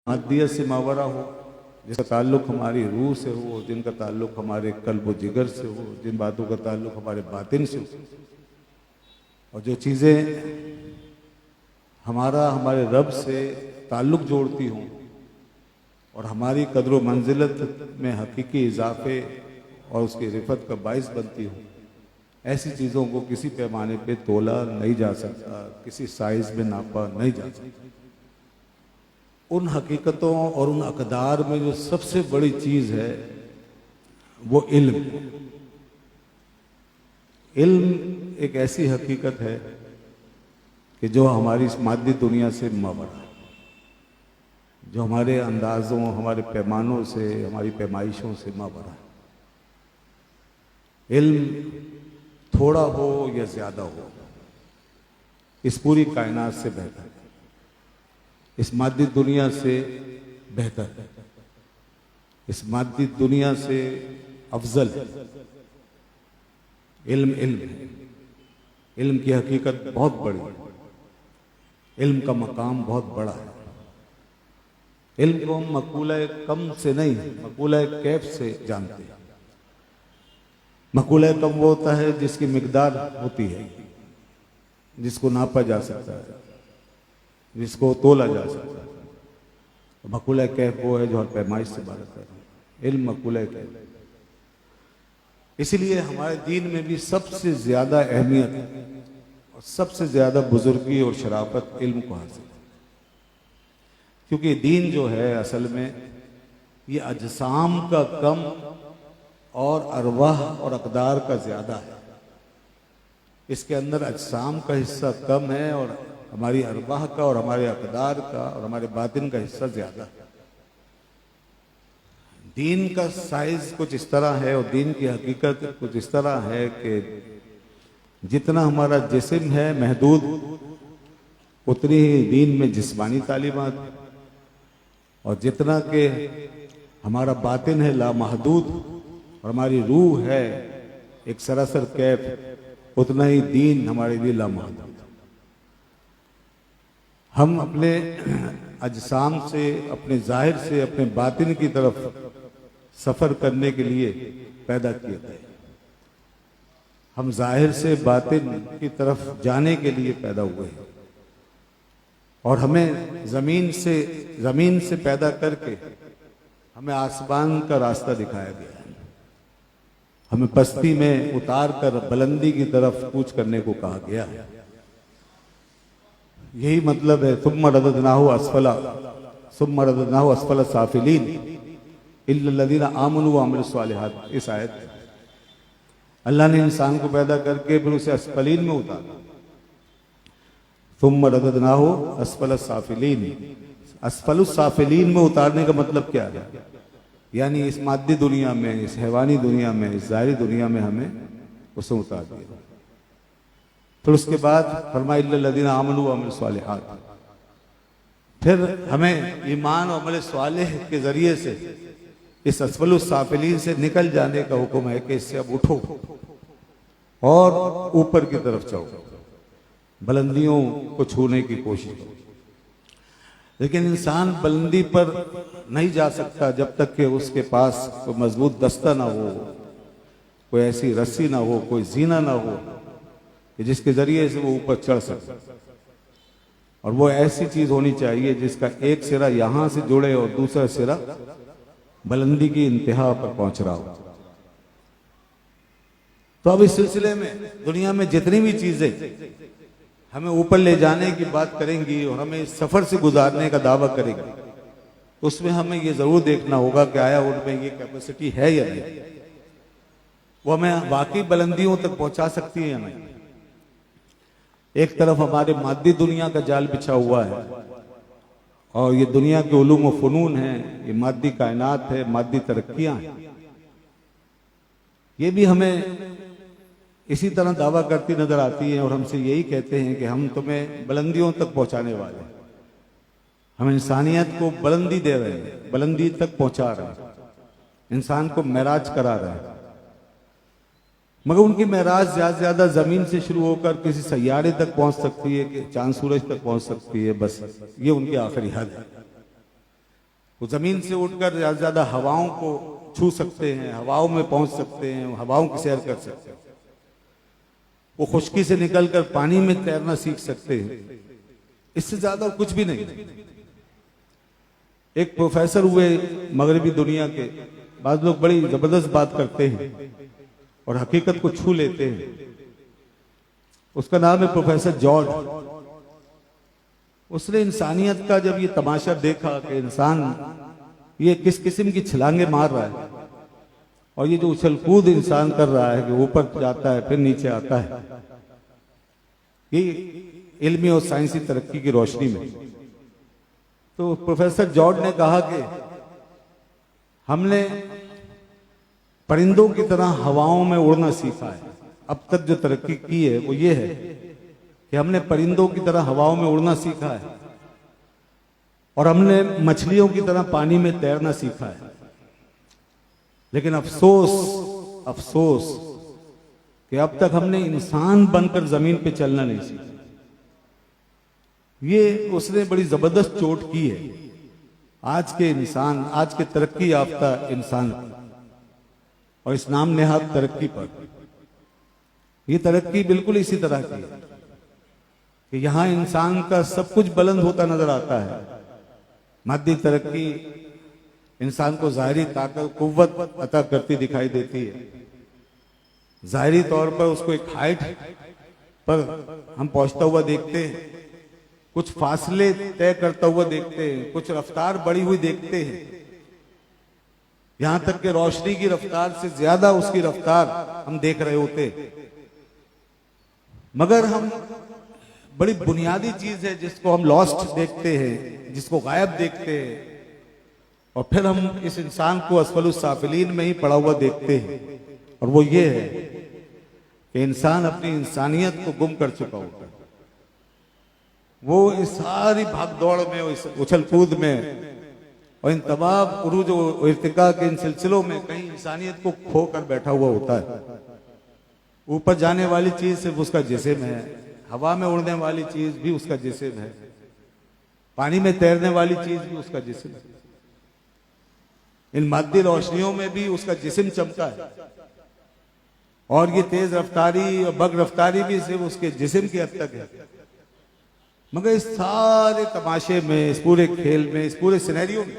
मादियत से मावरा हो, जिसका ताल्लुक़ हमारी रूह से हो, जिनका ताल्लुक़ हमारे कल्ब व जिगर से हो, जिन बातों का ताल्लुक़ हमारे बातिन से हो, और जो चीज़ें हमारा हमारे रब से ताल्लुक़ जोड़ती हों और हमारी कदर व मंजिलत में हकीकी इजाफे और उसकी रिफत का बाइस बनती हो, ऐसी चीज़ों को किसी पैमाने पे तोला नहीं जा सकता, किसी साइज़ में नापा नहीं जा सकता। उन हकीकतों और उन अकदार में जो सबसे बड़ी चीज़ है वो इल्म। इल्म एक ऐसी हकीकत है कि जो हमारी इस मादी दुनिया से मावरा है, जो हमारे अंदाज़ों, हमारे पैमानों से, हमारी पैमाइशों से मावरा है। इल्म थोड़ा हो या ज़्यादा हो, इस पूरी कायनात से बेहतर है, इस मादी दुनिया से बेहतर है, इस मादी दुनिया से अफजल है। इल्म इल्म है। इल्म की हकीकत बहुत बड़ी है, इल्म का मकाम बहुत बड़ा है। इल्म को हम मकूला कम से नहीं, मकूला कैफ से जानते हैं। मकूला कम वो होता है जिसकी मिकदार होती है, जिसको नापा जा सकता है, जिसको तोला जा सकता है। मकूला कैफ वो है जो हर पैमाइश से बात कर रहा है। इल्म मकूला कैफ। इसलिए हमारे दीन में भी सबसे ज्यादा अहमियत और सबसे ज्यादा बुजुर्गी और शराफत इल्म को हासिल है, क्योंकि दीन जो है असल में ये अजसाम का कम और अरवाह और अकदार का ज्यादा है। इसके अंदर अजसाम का हिस्सा कम है और हमारी अरवाह का और हमारे अकदार का और हमारे बातिन का हिस्सा ज्यादा है। दीन का साइज कुछ इस तरह है और दीन की हकीकत कुछ इस तरह है कि जितना हमारा जिस्म है महदूद, उतनी ही दीन में जिस्मानी तालीमात, और जितना के हमारा बातिन है लामहदूद और हमारी रूह है एक सरासर कैफ, उतना ही दीन हमारे लिए लामहदूद। हम अपने अजसाम से, अपने जाहिर से अपने बातिन की तरफ सफर करने के लिए पैदा किए गए। हम जाहिर से बातिन की तरफ जाने के लिए पैदा हुए हैं और हमें जमीन से पैदा करके हमें आसमान का रास्ता दिखाया गया है। हमें पस्ती में उतार कर बुलंदी की तरफ कूच करने को कहा गया है। यही मतलब है सुम्मा रददनाहु अस्फला साफिलीन इल्लल्लज़ीना आमनू व अमिलुस सालिहात। इस आयत में अल्लाह ने इंसान को पैदा करके फिर उसे अस्फलीन में उतारा। सुम्मा रददनाहु अस्फला साफिलीन, अस्फलुस साफिलीन में उतारने का मतलब क्या है? यानी इस मादी दुनिया में, इस हैवानी दुनिया में, इस ज़ाहिरी दुनिया में हमें उसे उतार दिया। फिर उसके बाद फरमाया इल्लल्लज़ीना आमनू व अमिलुस सालिहात। फिर हमें ईमान और अमल सालेह के जरिए से इस अस्फलुस साफिलीन से निकल जाने का हुक्म है कि इससे अब उठो और ऊपर की तरफ जाओ, बुलंदियों को छूने की कोशिश करो। लेकिन इंसान बुलंदी पर नहीं जा सकता जब तक कि उसके पास कोई मजबूत दस्ता ना हो, कोई ऐसी रस्सी ना हो, कोई जीना ना हो कि जिसके जरिए से वो ऊपर चढ़ सके। और वो ऐसी चीज होनी चाहिए जिसका एक सिरा यहां से जुड़े और दूसरा सिरा बुलंदी की इंतहा पर पहुंच रहा हो। तो अब इस सिलसिले में दुनिया में जितनी भी चीजें हमें ऊपर ले जाने की बात करेंगी और हमें इस सफर से गुजारने का दावा करेंगी, उसमें हमें ये जरूर देखना होगा कि आया उनमें ये कैपेसिटी है या नहीं, वो हमें वाकई बुलंदियों तक पहुंचा सकती है या नहीं। एक तरफ हमारे मादी दुनिया का जाल बिछा हुआ है और ये दुनिया के उलूम व फनून है, ये मादी कायनात है, मादी तरक्कियां हैं। ये भी हमें इसी तरह दावा करती नजर आती है और हमसे यही कहते हैं कि हम तुम्हें बुलंदियों तक पहुंचाने वाले हैं, हम इंसानियत को बुलंदी दे रहे हैं, बुलंदी तक पहुंचा रहे हैं, इंसान को मेराज करा रहे हैं। मगर उनकी मेराज ज्यादा से ज्यादा जमीन से शुरू होकर किसी सैयारे तक पहुंच सकती है, कि चांद सूरज तक पहुंच सकती है, बस ये उनकी आखिरी हद है। वो जमीन से उठकर ज्यादा से ज्यादा हवाओं को छू सकते हैं, हवाओं में पहुंच सकते हैं, हवाओं की सैर कर सकते हैं। वो खुश्की से निकलकर पानी में तैरना सीख सकते हैं। इससे ज्यादा कुछ भी नहीं। एक प्रोफेसर हुए मगरबी दुनिया के, बाद लोग बड़ी जबरदस्त बात करते हैं और हकीकत को छू लेते हैं। उसका नाम है प्रोफेसर जॉर्ज। उसने इंसानियत का जब ये तमाशा देखा कि इंसान ये किस किस्म की छलांगे मार रहा है, और ये जो उछल कूद इंसान कर रहा है कि ऊपर जाता है फिर नीचे आता है, ये इल्मी और साइंसी तरक्की की रोशनी में, तो प्रोफेसर जॉर्ज ने कहा कि हमने परिंदों की तरह हवाओं में उड़ना सीखा है। अब तक जो तरक्की की है वो ये है कि हमने परिंदों की तरह हवाओं में उड़ना सीखा है और हमने मछलियों की तरह पानी में तैरना सीखा है। लेकिन अफसोस अफसोस कि अब तक हमने इंसान बनकर जमीन पे चलना नहीं सीखा। ये उसने बड़ी जबरदस्त चोट की है आज के इंसान, आज के तरक्की याफ्ता इंसान और इस नाम नेहाद तरक्की पर। ये तरक्की बिल्कुल इसी तरह की है कि यहां इंसान का सब कुछ बुलंद होता नजर आता है। मादी तरक्की इंसान को जाहिरी ताकत कुव्वत अता करती दिखाई देती है। जाहिरी तौर पर उसको एक हाइट पर हम पहुंचता हुआ देखते हैं, कुछ फासले तय करता हुआ देखते हैं, कुछ रफ्तार बढ़ी हुई देखते हैं, यहां तक कि रोशनी की रफ्तार से ज्यादा उसकी रफ्तार हम देख रहे होते। मगर हम बड़ी बुनियादी चीज है जिसको हम लॉस्ट देखते हैं, जिसको गायब देखते हैं, और फिर हम इस इंसान को असफलुस साफिलीन में ही पड़ा हुआ देखते हैं, और वो ये है कि इंसान अपनी इंसानियत को गुम कर चुका होता है। वो इस सारी भागदौड़ में, इस उछल कूद में और इन तमाम उरूज और इर्तिका के इन सिलसिलों में कहीं इंसानियत को खो कर बैठा हुआ होता है। ऊपर जाने वाली चीज सिर्फ उसका जिस्म है, हवा में उड़ने वाली चीज भी उसका जिस्म है, पानी में तैरने वाली चीज भी उसका जिस्म है, इन मादी रोशनियों में भी उसका जिस्म चमका है, और ये तेज रफ्तारी और बग रफ्तारी भी सिर्फ उसके जिस्म की हद तक है। मगर इस सारे तमाशे में, इस पूरे खेल में, इस पूरे सिनेरियो में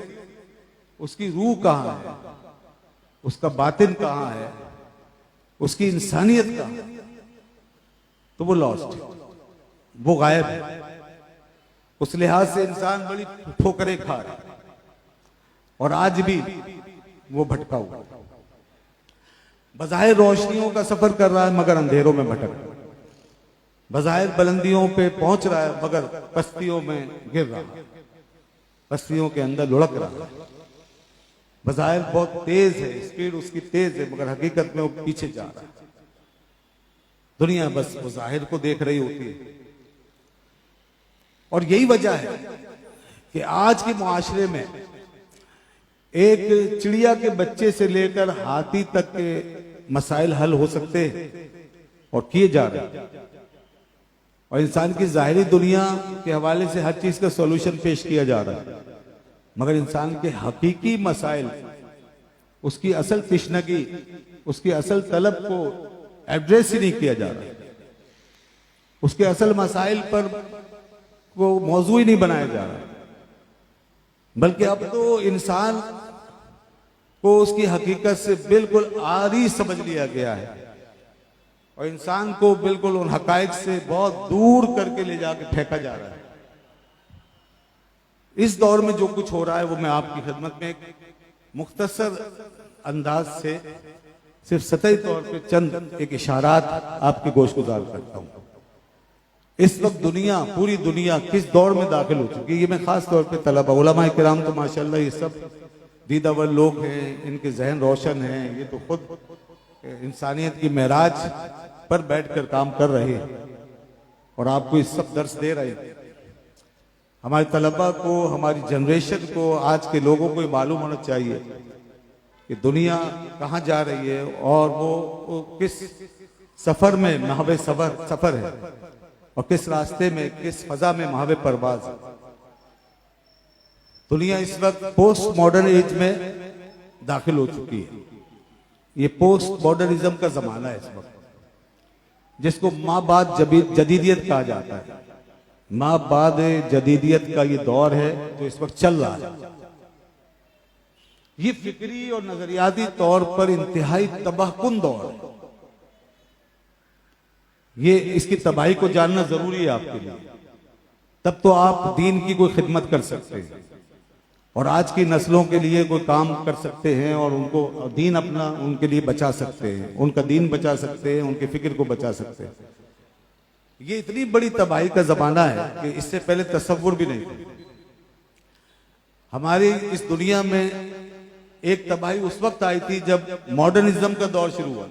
उसकी रूह कहां है, उसका बातिन कहां है, उसकी इंसानियत कहां है? तो वो लॉस्ट है, वो गायब है। उस लिहाज से इंसान बड़ी ठोकरें खा रहा है और आज भी वो भटका हुआ, बज़ाहिर रोशनियों का सफर कर रहा है मगर अंधेरों में भटक रहा है, बज़ाहिर बुलंदियों पे पहुंच रहा है मगर पस्तियों में गिर रहा है, पस्तियों के अंदर लुढ़क रहा है। बज़ाहिर बहुत तेज है, स्पीड उसकी तेज है, मगर हकीकत में वो पीछे जा रहा है। दुनिया बस वो जाहिर को देख रही होती है। और यही वजह है कि आज के मुआशरे में एक चिड़िया के बच्चे से लेकर हाथी तक के मसाइल हल हो सकते हैं और किए जा रहे हैं, और इंसान की जाहिरी दुनिया के हवाले से हर चीज का सॉल्यूशन पेश किया जा रहा है, मगर इंसान के हकीकी मसाइल, उसकी असल तिश्नगी, उसकी असल तलब को एड्रेस ही नहीं किया जा रहा, उसके असल मसाइल पर वो मौजू ही नहीं बनाया जा रहा। बल्कि अब तो इंसान को उसकी हकीकत से बिल्कुल आरी समझ लिया गया है और इंसान को बिल्कुल उन हकायक से बहुत दूर करके ले जाके फेंका जा रहा है। इस दौर में जो कुछ हो रहा है वो मैं आपकी खिदमत में एक मुख्तसर अंदाज से सिर्फ सतही तौर पे चंद एक इशारात आपके गोशगुजार करता हूं। इस वक्त दुनिया, पूरी दुनिया किस दौर में दाखिल हो चुकी है, ये मैं खास तौर पे तलबा, उलमा किराम तो माशाल्लाह ये सब दीदावर लोग हैं, इनके जहन रोशन हैं, ये तो खुद इंसानियत की महराज पर बैठकर काम कर रहे हैं और आपको इस सब दर्स दे रहे हैं। हमारे तलबा को, हमारी जनरेशन को, आज के लोगों को ये मालूम होना चाहिए कि दुनिया कहाँ जा रही है और वो किस सफर में महावे सफर है और किस रास्ते में, किस फजा में महावे परवाज है। दुनिया इस वक्त पोस्ट मॉडर्न एज में दाखिल हो चुकी है। ये पोस्ट मॉडर्निज्म का जमाना है इस वक्त, जिसको माँ बाद जदीदियत कहा जाता है। माँ बाद जदीदियत का ये दौर है जो इस वक्त चल रहा है। ये फिक्री और नजरियाती तौर पर इंतहाई तबाहकुन दौर है। ये इसकी तबाही को जानना जरूरी है आपके लिए, तब तो आप दीन की कोई खिदमत कर सकते हैं और आज की नस्लों के लिए कोई काम कर सकते हैं और उनको दीन अपना उनके लिए बचा सकते हैं, उनका दीन बचा सकते हैं, उनके फिक्र को बचा सकते हैं। ये इतनी बड़ी तबाही का जमाना है कि इससे पहले तसव्वुर भी नहीं था। हमारी इस दुनिया में एक तबाही उस वक्त आई थी जब मॉडर्निज्म का दौर शुरू हुआ।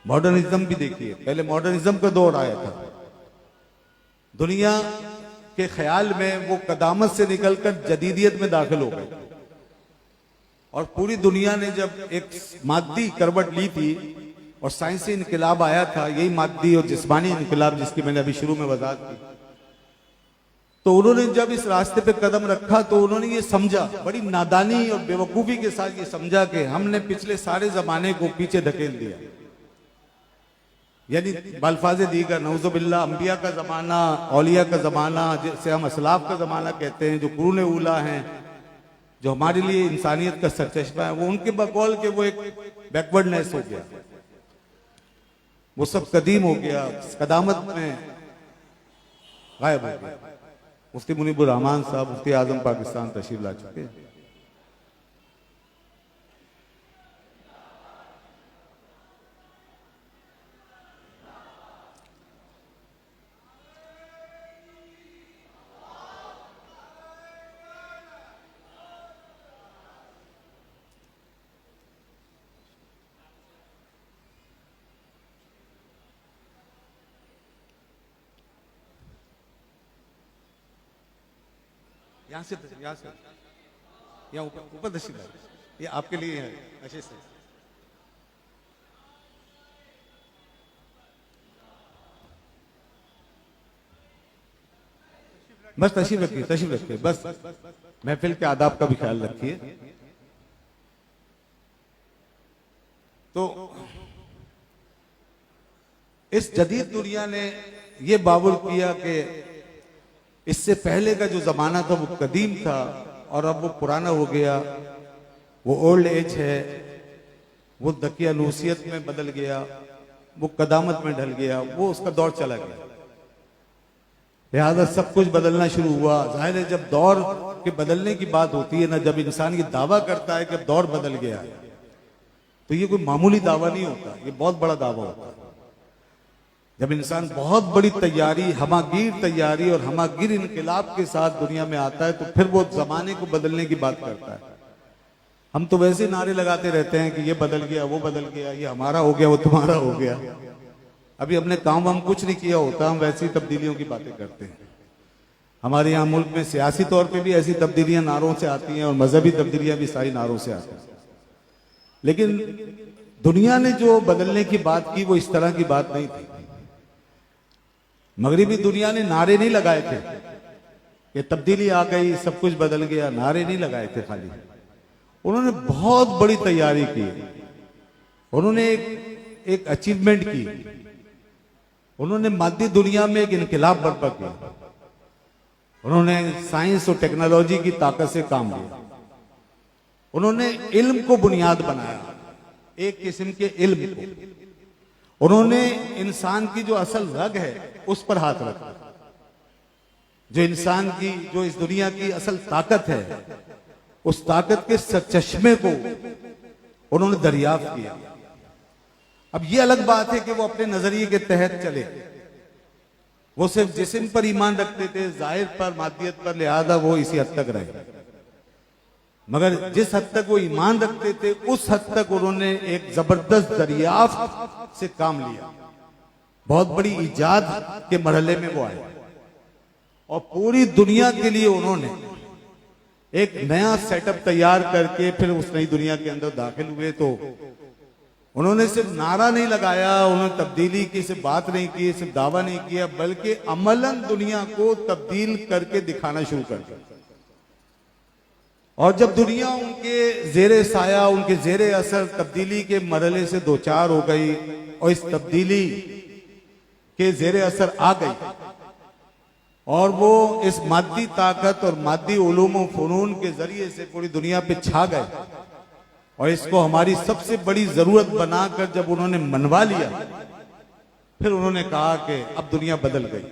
मॉडर्निज्म भी देखिए, पहले मॉडर्निज्म का दौर आया था। दुनिया के ख्याल में वो कदामत से निकलकर जदीदियत में दाखिल हो गए और पूरी दुनिया ने जब एक मादी करवट ली थी और साइंसी इनकलाब आया था, यही मादी और जिस्मानी इनकलाब जिसकी मैंने अभी शुरू में वजाहत की, तो उन्होंने जब इस रास्ते पे कदम रखा तो उन्होंने ये समझा, बड़ी नादानी और बेवकूफी के साथ ये समझा कि हमने पिछले सारे जमाने को पीछे धकेल दिया। यानी बल्फाज दीगर नऊजुबिल्लाह अंबिया का जमाना, औलिया का जमाना, जिसे हम असलाफ का जमाना कहते हैं, जो कुरून उला हैं, जो हमारे लिए इंसानियत का सरचश्मा है, वो उनके बकौल के वो एक बैकवर्डनेस हो गया, वो सब कदीम हो गया, कदामत में गायब हो गया। मुफ्ती मुनीबुर रहमान साहब मुफ्ती आजम पाकिस्तान तशरीफ ला चुके हैं। यहाँ से यहाँ ऊपर दस्ती ये आपके लिए है। अच्छे से बस तशरीफ रखिए बस महफिल के आदाब का भी ख्याल रखिए। तो इस जदीद दुनिया ने ये बाबुल किया कि इससे पहले का जो जमाना था वो कदीम था और अब वो पुराना हो गया, वो ओल्ड एज है, वो दकियानूसियत में बदल गया, वो कदामत में ढल गया, वो उसका दौर चला गया। लिहाजा सब कुछ बदलना शुरू हुआ। जाहिर है जब दौर के बदलने की बात होती है ना, जब इंसान ये दावा करता है कि अब दौर बदल गया है, तो ये कोई मामूली दावा नहीं होता, ये बहुत बड़ा दावा होता है। जब इंसान बहुत बड़ी तैयारी, हमागीर तैयारी और हमागीर इनकलाब के साथ दुनिया में आता है, तो फिर वो जमाने को बदलने की बात करता है। हम तो वैसे नारे लगाते रहते हैं कि ये बदल गया, वो बदल गया, ये हमारा हो गया, वो तुम्हारा हो गया। अभी हमने काम हम कुछ नहीं किया होता, हम वैसी तब्दीलियों की बातें करते हैं। हमारे यहाँ मुल्क में सियासी तौर पे भी ऐसी तब्दीलियां नारों से आती हैं और मजहबी तब्दीलियां भी सारी नारों से आती हैं। लेकिन दुनिया ने जो बदलने की बात की वो इस तरह की बात नहीं थी। मगरिबी दुनिया ने नारे नहीं लगाए थे कि तब्दीली आ गई, सब कुछ बदल गया, नारे नहीं लगाए थे खाली। उन्होंने बहुत बड़ी तैयारी की, उन्होंने एक अचीवमेंट की, उन्होंने मादी दुनिया में एक इनकलाब बर्पा किया। उन्होंने साइंस और टेक्नोलॉजी की ताकत से काम लिया। उन्होंने इल्म को बुनियाद बनाया, एक किस्म के इल्म को। उन्होंने इंसान की जो असल रग है उस पर हाथ रखा। जो इंसान की, जो इस दुनिया की असल ताकत है, उस ताकत के सरचश्मे को उन्होंने दरियाफ्त किया। अब ये अलग बात है कि वो अपने नजरिए के तहत चले, वो सिर्फ जिस्म पर ईमान रखते थे, जाहिर पर, मादियत पर, लिहाजा वो इसी हद तक रहे। मगर जिस हद तक वो ईमान रखते थे उस हद तक उन्होंने एक जबरदस्त दरियाफ्त से काम लिया। बहुत बड़ी इजाद के मरहले में वो आए और पूरी दुनिया के लिए उन्होंने एक नया सेटअप तैयार करके फिर उस नई दुनिया के अंदर दाखिल हुए। तो उन्होंने सिर्फ नारा नहीं लगाया, उन्होंने तब्दीली की सिर्फ बात नहीं की, सिर्फ दावा नहीं किया, बल्कि अमलन दुनिया को तब्दील करके दिखाना शुरू कर दिया। और जब दुनिया उनके जेरे साया, उनके जेरे असर तब्दीली के मरहले से दो चार हो गई और इस तब्दीली के जेरे असर आ गई और वो इस मादी ताकत और मादी उलूम व फनून के जरिए से पूरी दुनिया पे छा गए और इसको हमारी सबसे बड़ी जरूरत बनाकर जब उन्होंने मनवा लिया, फिर उन्होंने कहा कि अब दुनिया बदल गई,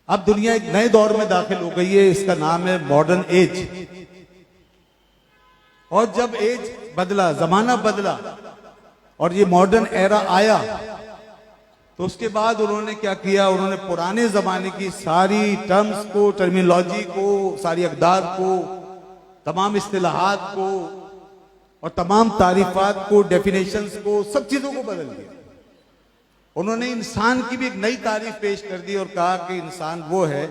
अब दुनिया एक नए दौर में दाखिल हो गई है। इसका नाम है मॉडर्न एज। और जब एज बदला, जमाना बदला और ये मॉडर्न एरा आया, तो उसके बाद उन्होंने क्या किया, उन्होंने पुराने जमाने की सारी टर्म्स को, टर्मिनोलॉजी को, सारी अकदार को, तमाम इस्तिलाहात को और तमाम तारीफात को, डेफिनेशंस को, सब चीजों को बदल दिया। उन्होंने इंसान की भी एक नई तारीफ पेश कर दी और कहा कि इंसान वो है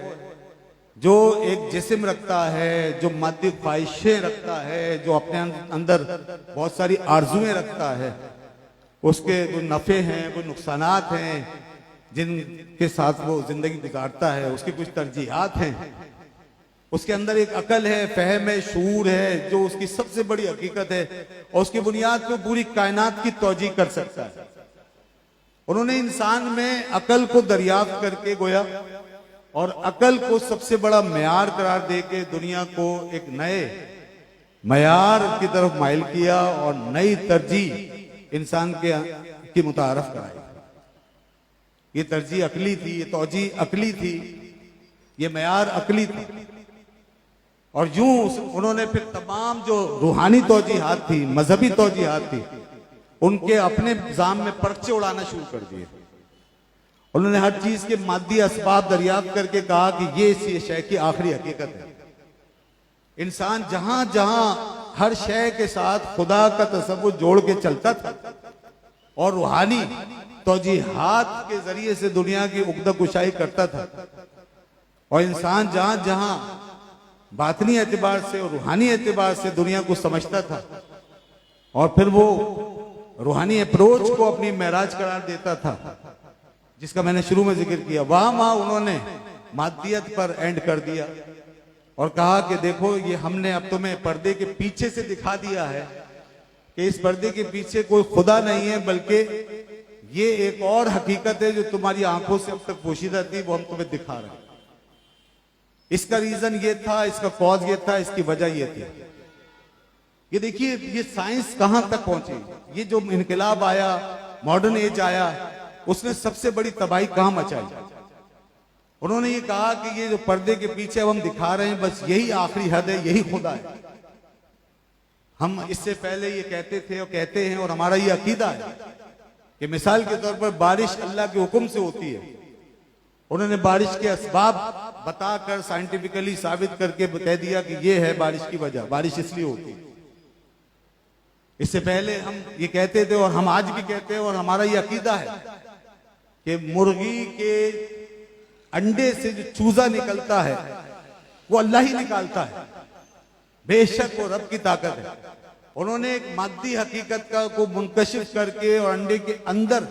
जो एक जिस्म रखता है, जो मादी ख्वाहिशें रखता है, जो अपने अंदर बहुत सारी आरजुएं रखता है, उसके कोई नफ़े हैं, कोई नुकसानात हैं जिनके साथ वो जिंदगी गुजारता है, उसकी कुछ तरजीहात हैं, उसके अंदर एक अकल है, फहम है, शूर है, जो उसकी सबसे बड़ी हकीकत है और उसकी बुनियाद पे पूरी कायनात की तौजीह कर सकता है। उन्होंने इंसान में अकल को दरियाफ्त करके गोया और अकल को सबसे बड़ा मयार करार देके दुनिया को एक नए मयार की तरफ माइल किया और नई तरजीह इंसान की मुतारफ कराई। ये तरजीह अकली थी, ये तौजीह अकली थी, ये मयार अकली थी। और यूं उन्होंने फिर तमाम जो रूहानी तौजीहात थी, मजहबी तौजीहात थी, उनके अपने निजाम में पर्चे उड़ाना शुरू कर दिए। उन्होंने हर चीज के मादी असबाब दरियाफ्त करके कहा कि ये इस शय की आखिरी हकीकत है। इंसान जहां जहां हर शय के साथ खुदा का तसव्वुर जोड़ के चलता था और रूहानी तौजीहात के जरिए से दुनिया की उक़्दा कुशाई करता था, और इंसान जहां जहां बातनी एतबार से और रूहानी एतबार से दुनिया को समझता था और फिर वो रूहानी अप्रोच को अपनी महराज करार देता था, जिसका मैंने शुरू में जिक्र किया, वहां उन्होंने मादियत पर एंड कर दिया और कहा कि देखो ये हमने अब तुम्हें पर्दे के पीछे से दिखा दिया है कि इस पर्दे के पीछे कोई खुदा नहीं है, बल्कि ये एक और हकीकत है जो तुम्हारी आंखों से अब तक पोशीदा थी, वो हम तुम्हें दिखा रहे हैं। इसका रीजन ये था, इसका कॉज ये था, इसकी वजह ये थी। ये देखिए ये साइंस कहां तक पहुंची। ये जो इनकलाब आया, मॉडर्न एज आया, उसने सबसे बड़ी तबाही कहां मचाई। उन्होंने ये कहा कि ये जो पर्दे के पीछे अब हम दिखा रहे हैं, बस यही आखिरी हद है, यही खुदा है। हम इससे पहले ये कहते थे और कहते हैं और हमारा ये अकीदा है कि मिसाल के तौर पर बारिश अल्लाह के हुक्म से होती है। उन्होंने बारिश के असबाब बताकर साइंटिफिकली साबित करके कह दिया कि ये है बारिश की वजह, बारिश इसलिए होती है। इससे पहले हम ये कहते थे और हम आज भी कहते हैं और हमारा ये अकीदा है कि मुर्गी के अंडे से जो चूजा निकलता है वो अल्लाह ही निकालता है, बेशक वो रब की ताकत है। उन्होंने एक मादी हकीकत का को मुनकशिफ करके और अंडे के अंदर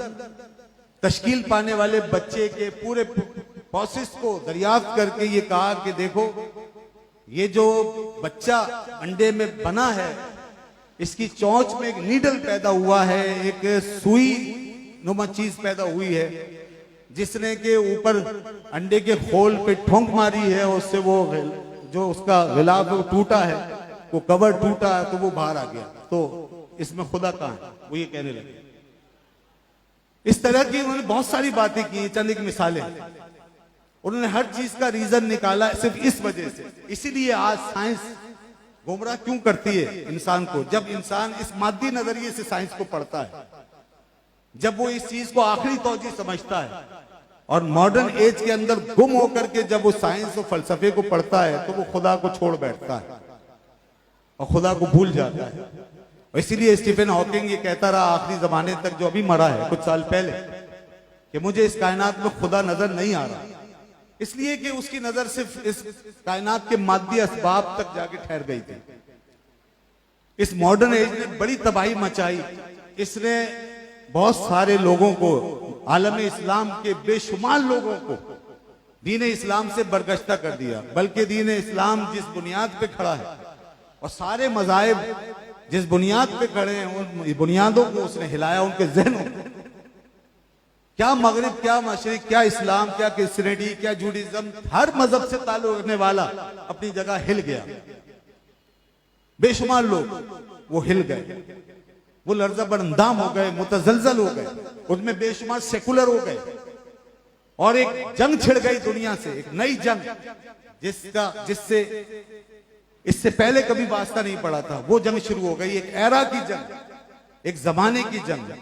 तश्कील पाने वाले बच्चे के पूरे प्रोसेस को दरियाफ्त करके ये कहा कि देखो ये जो बच्चा अंडे में बना है, इसकी चोंच में एक नीडल पैदा हुआ है, एक सुई नुमा चीज पैदा हुई है, जिसने के ऊपर अंडे के खोल पे ठोंक मारी है और उससे वो जो उसका गिलाफ टूटा है, वो कवर टूटा है, तो वो बाहर आ गया। तो इसमें खुदा कहां है, वो ये कहने लगे। इस तरह की उन्होंने बहुत सारी बातें की, चंद एक मिसालें। उन्होंने हर चीज का रीजन निकाला सिर्फ इस वजह से। इसीलिए आज साइंस गुमराह क्यों करती है इंसान को, जब इंसान इस मादी नजरिए से साइंस को पढ़ता है, जब वो इस चीज को आखिरी तौजीह समझता है और मॉडर्न एज के अंदर गुम होकर के जब वो साइंस और फलसफे को पढ़ता है, तो वो खुदा को छोड़ बैठता है और खुदा को भूल जाता है। और इसीलिए स्टीफन हॉकिंग ये कहता रहा आखिरी जमाने तक, जो अभी मरा है कुछ साल पहले, कि मुझे इस कायनात में खुदा नजर नहीं आ रहा, इसलिए कि उसकी नजर सिर्फ इस कायनात के मादी असबाब तक जाके ठहर गई थी। इस मॉडर्न एज ने बड़ी तबाही मचाई। इसने बहुत सारे लोगों को, आलम इस्लाम के बेशुमार लोगों को दीन इस्लाम से बरगश्ता कर दिया, बल्कि दीन इस्लाम जिस बुनियाद पे खड़ा है और सारे मज़ाहिब जिस बुनियाद पे खड़े हैं उन बुनियादों को उसने हिलाया, उनके जहनों को। क्या मगरिब, क्या मशरिक, क्या इस्लाम, क्या क्रिश्चियनिटी, क्या जूडिज्म, हर मजहब से ताल्लुक रखने वाला अपनी जगह हिल गया। बेशुमार लोग वो हिल गए, वो लर्ज़ा बरअंदाम हो गए, मुतज़लज़ल हो गए, उनमें बेशुमार सेकुलर हो गए और एक जंग छिड़ गई दुनिया से, एक नई जंग जिससे इससे पहले कभी वास्ता नहीं पड़ा था। वो जंग शुरू हो गई, एक एरा की जंग, एक जमाने की जंग।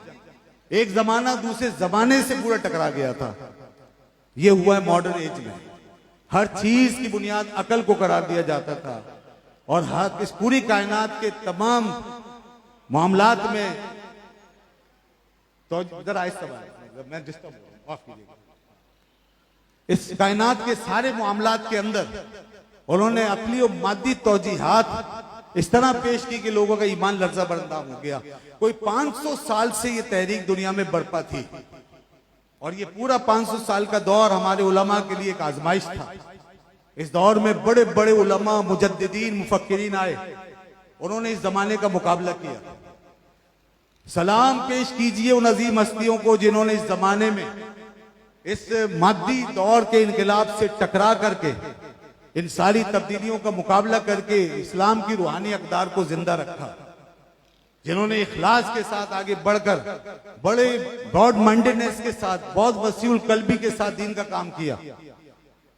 एक जमाना दूसरे जमाने से पूरा टकरा गया था। ये हुआ है मॉडर्न एज में। हर चीज की बुनियाद अकल को करार दिया जाता था और हर इस पूरी कायनात के तमाम मामलात में तो इधर आए सवाल, मैं डिस्टर्ब हो रहा हूं, माफ कीजिएगा। इस कायनात के सारे मामलात के अंदर उन्होंने अकली और मादी तौजीहात इस तरह पेश की कि लोगों का ईमान लर्जा बरंदाम हो गया। कोई 500 साल से ये तहरीक दुनिया में बरपा थी और ये पूरा 500 साल का दौर हमारे उलमा के लिए एक आजमाइश था। इस दौर में बड़े बड़े उलमा, मुजद्दिदीन, मुफक्किरीन आए, उन्होंने इस जमाने का मुकाबला किया। सलाम पेश कीजिए उन अजीम हस्तियों को जिन्होंने इस जमाने में इस मादी दौर के इनकलाब से टकरा करके इन सारी तब्दीलियों का मुकाबला करके इस्लाम की रूहानी अक़दार को जिंदा रखा, जिन्होंने इखलास के साथ आगे बढ़कर बड़े ब्रॉड माइंडेडनेस के साथ, बहुत वसीउल कल्बी के साथ दीन का काम किया।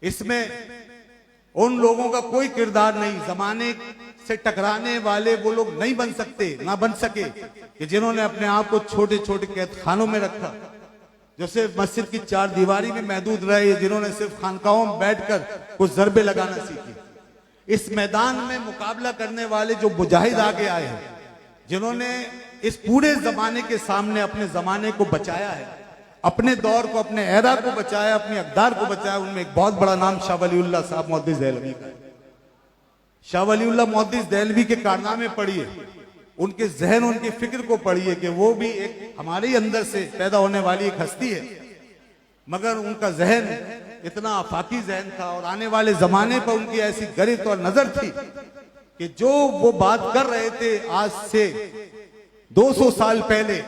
इसमें उन लोगों का कोई किरदार नहीं, जमाने से टकराने वाले वो लोग नहीं बन सकते, ना बन सके कि जिन्होंने अपने आप को छोटे छोटे कैद खानों में रखा, जो सिर्फ मस्जिद की चार दीवारी में महदूद रहे, जिन्होंने सिर्फ खानकाहों में बैठकर कुछ ज़रबे लगाना सीखी। इस मैदान में मुकाबला करने वाले जो मुजाहिद आगे आए हैं, जिन्होंने इस पूरे जमाने के सामने अपने जमाने को बचाया है, अपने दौर को, अपने एरा को बचाया, अपने अक़दार को बचाया, उनमें एक बहुत बड़ा नाम शाह वलीउल्लाह साहब मुहद्दिस देहलवी का है। शाह वलीउल्लाह मुहद्दिस देहलवी के कारनामे पढ़िए, उनके जहन, उनकी फिक्र को पढ़िए कि वो भी एक हमारे ही अंदर से पैदा होने वाली एक हस्ती है, मगर उनका जहन इतना आफाकी जहन था और आने वाले जमाने पर उनकी ऐसी गरित और नजर थी कि जो वो बात कर रहे थे आज से 200 साल पहले,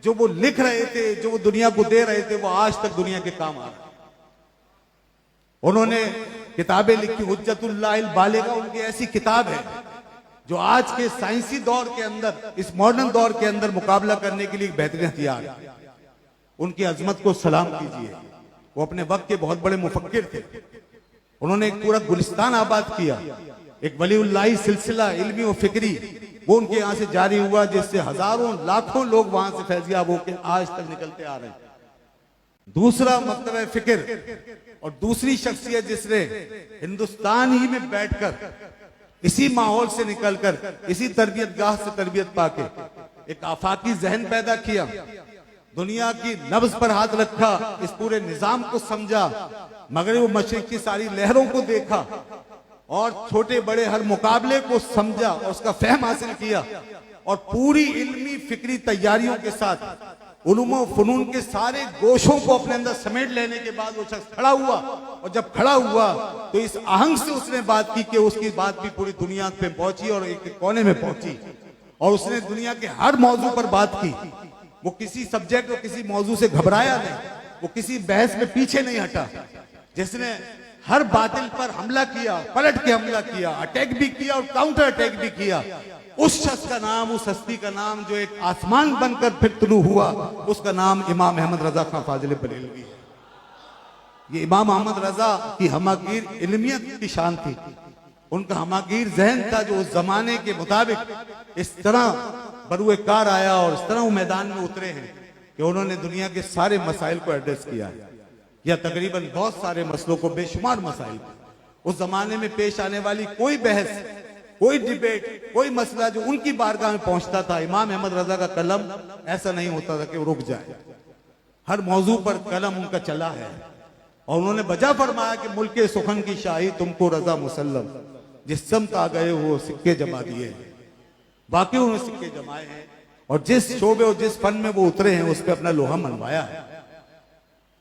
जो वो लिख रहे थे, जो वो दुनिया को दे रहे थे, वो आज तक दुनिया के काम आ रहा है। उन्होंने किताबें लिखी, हुज्जतुल्लाहिल बालिगा उनकी ऐसी किताब है जो आज के साइंसी दौर के अंदर, इस मॉडर्न दौर के अंदर मुकाबला करने के लिए एक बेहतरीन हथियार है। उनकी अजमत को सलाम कीजिए। वो अपने वक्त के बहुत बड़े मुफक्किर थे। उन्होंने एक पूरा गुलिस्तान आबाद किया, एक वलीउल्लाही सिलसिला इल्मी और फिक्री वो उनके यहाँ से जारी हुआ, जिससे हजारों लाखों लोग वहां से फैजियाब होकर आज तक निकलते आ रहे हैं। दूसरा मतलब है फिक्र, और दूसरी शख्सियत जिसने हिंदुस्तान ही में बैठकर इसी माहौल से निकलकर, इसी तरबियत गाह से तरबियत पाके एक आफाकी जहन पैदा किया, दुनिया की नब्ज पर हाथ रखा, इस पूरे निजाम को समझा, मगरिब मशरिक की सारी लहरों को देखा और छोटे बड़े हर मुकाबले को समझा और उसका फहम हासिल किया और पूरी इल्मी फिक्री तैयारियों के साथ उलूम व फनून के सारे गोशों को अपने अंदर समेट लेने के बाद वो शख्स खड़ा हुआ। और जब खड़ा हुआ तो इस आहंग से उसने बात की कि उसकी बात भी पूरी दुनिया पे पहुंची और एक कोने में पहुंची और उसने दुनिया के हर मौजू पर बात की। वो किसी सब्जेक्ट और किसी मौजू से घबराया नहीं, वो किसी बहस में पीछे नहीं हटा, जिसने हर बातिल पर हमला किया, पलट के हमला किया, अटैक भी किया और काउंटर अटैक भी किया। उस शख्स का नाम, उस हस्ती का नाम जो एक आसमान बनकर फिर तुलू हुआ, उसका नाम इमाम अहमद रजा खां फाजिल बरेलवी है। ये इमाम अहमद रजा की हमागीर इल्मियत की शान थी, उनका हमागीर जहन था जो उस जमाने के मुताबिक इस तरह बरुए कार आया और इस तरह वो मैदान में उतरे हैं कि उन्होंने दुनिया के सारे मसाइल को एड्रेस किया है, या तकरीबन बहुत सारे मसलों को, बेशुमार मसाइल। उस जमाने में पेश आने वाली कोई बहस, कोई डिबेट, कोई मसला जो उनकी बारगाह में पहुंचता था, इमाम अहमद रजा का कलम ऐसा नहीं होता था कि वो रुक जाए। हर मौजू पर कलम उनका चला है और उन्होंने बजा फरमाया कि मुल्क सुखन की शाही तुमको रजा मुसल्लम, जिस समत आ गए वो सिक्के जमा दिए। बाकी उन्होंने सिक्के जमाए हैं और जिस शोबे और जिस फन में वो उतरे हैं उस पर अपना लोहा मनवाया है।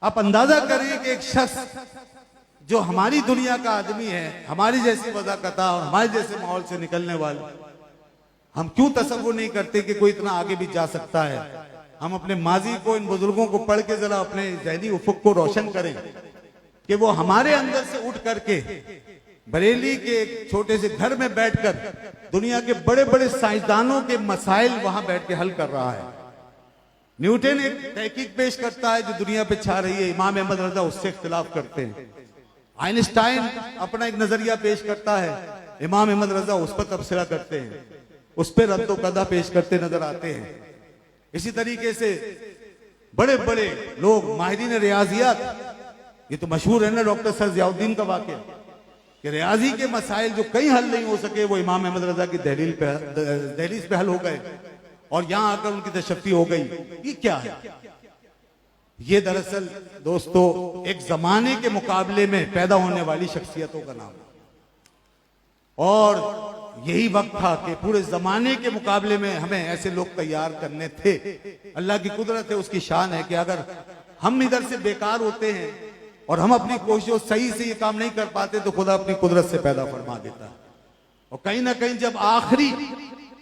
आप अंदाजा करें कि एक शख्स जो हमारी दुनिया का आदमी है, हमारी जैसी वज़ाकता और हमारे जैसे माहौल से निकलने वाले, हम क्यों तसव्वुर नहीं करते कि कोई इतना आगे भी जा सकता है। हम अपने माजी को, इन बुजुर्गों को पढ़ के जरा अपने ज़हनी उफुक को रोशन करें कि वो हमारे अंदर से उठ करके बरेली के एक छोटे से घर में बैठकर दुनिया के बड़े बड़े साइंसदानों के मसाइल वहां बैठ के हल कर रहा है। न्यूटन एक तहकीक पेश करता है जो दुनिया पे छा रही है, इमाम अहमद रजा उससे इख्तिलाफ करते हैं। आइंस्टाइन अपना एक नजरिया पेश करता है, इमाम अहमद रजा उस पर तबसरा करते हैं, उस पर रद्दो कदा पेश करते नजर आते हैं। इसी तरीके से बड़े बड़े लोग माहिरीन रियाजियात, ये तो मशहूर है ना डॉक्टर सर जियाउद्दीन का वाक़या कि रियाजी के मसाइल जो कहीं हल नहीं हो सके वो इमाम अहमद रजा की दहलीज पे हल हो गए और यहां आकर उनकी तशफ़ी हो गई। ये क्या है? ये दरअसल दोस्तों एक जमाने के मुकाबले में पैदा होने वाली शख्सियतों का नाम है और यही वक्त था कि पूरे जमाने के मुकाबले में हमें ऐसे लोग तैयार करने थे। अल्लाह की कुदरत है, उसकी शान है कि अगर हम इधर से बेकार होते हैं और हम अपनी कोशिशों सही से ये काम नहीं कर पाते तो खुदा अपनी कुदरत से पैदा फरमा देता है। और कहीं ना कहीं जब आखिरी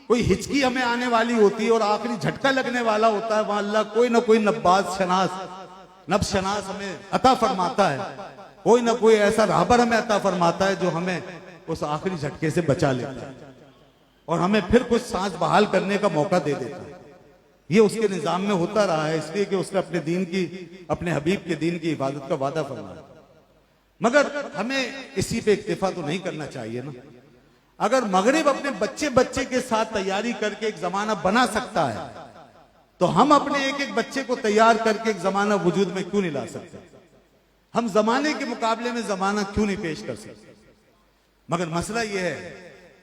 कोई हिचकी हमें आने वाली होती है और आखिरी झटका लगने वाला होता है, वहां अल्लाह कोई ना कोई नब्ज शनास हमें अता फरमाता है, कोई ना कोई ऐसा राहबर हमें अता फरमाता है जो हमें उस आखिरी झटके से बचा लेता है और हमें फिर कुछ सांस बहाल करने का मौका दे देता है। ये उसके निजाम में होता रहा है, इसलिए कि उसने अपने दीन की, अपने हबीब के दीन की हिफाजत का वादा फरमाया। मगर हमें इसी पे इक्तिफा तो नहीं करना चाहिए ना। अगर मगरिब अपने बच्चे के साथ तैयारी करके एक जमाना बना सकता है तो हम अपने एक एक बच्चे को तैयार करके एक जमाना वजूद में क्यों नहीं ला सकते? हम जमाने के मुकाबले में जमाना क्यों नहीं पेश कर सकते? मगर मसला यह है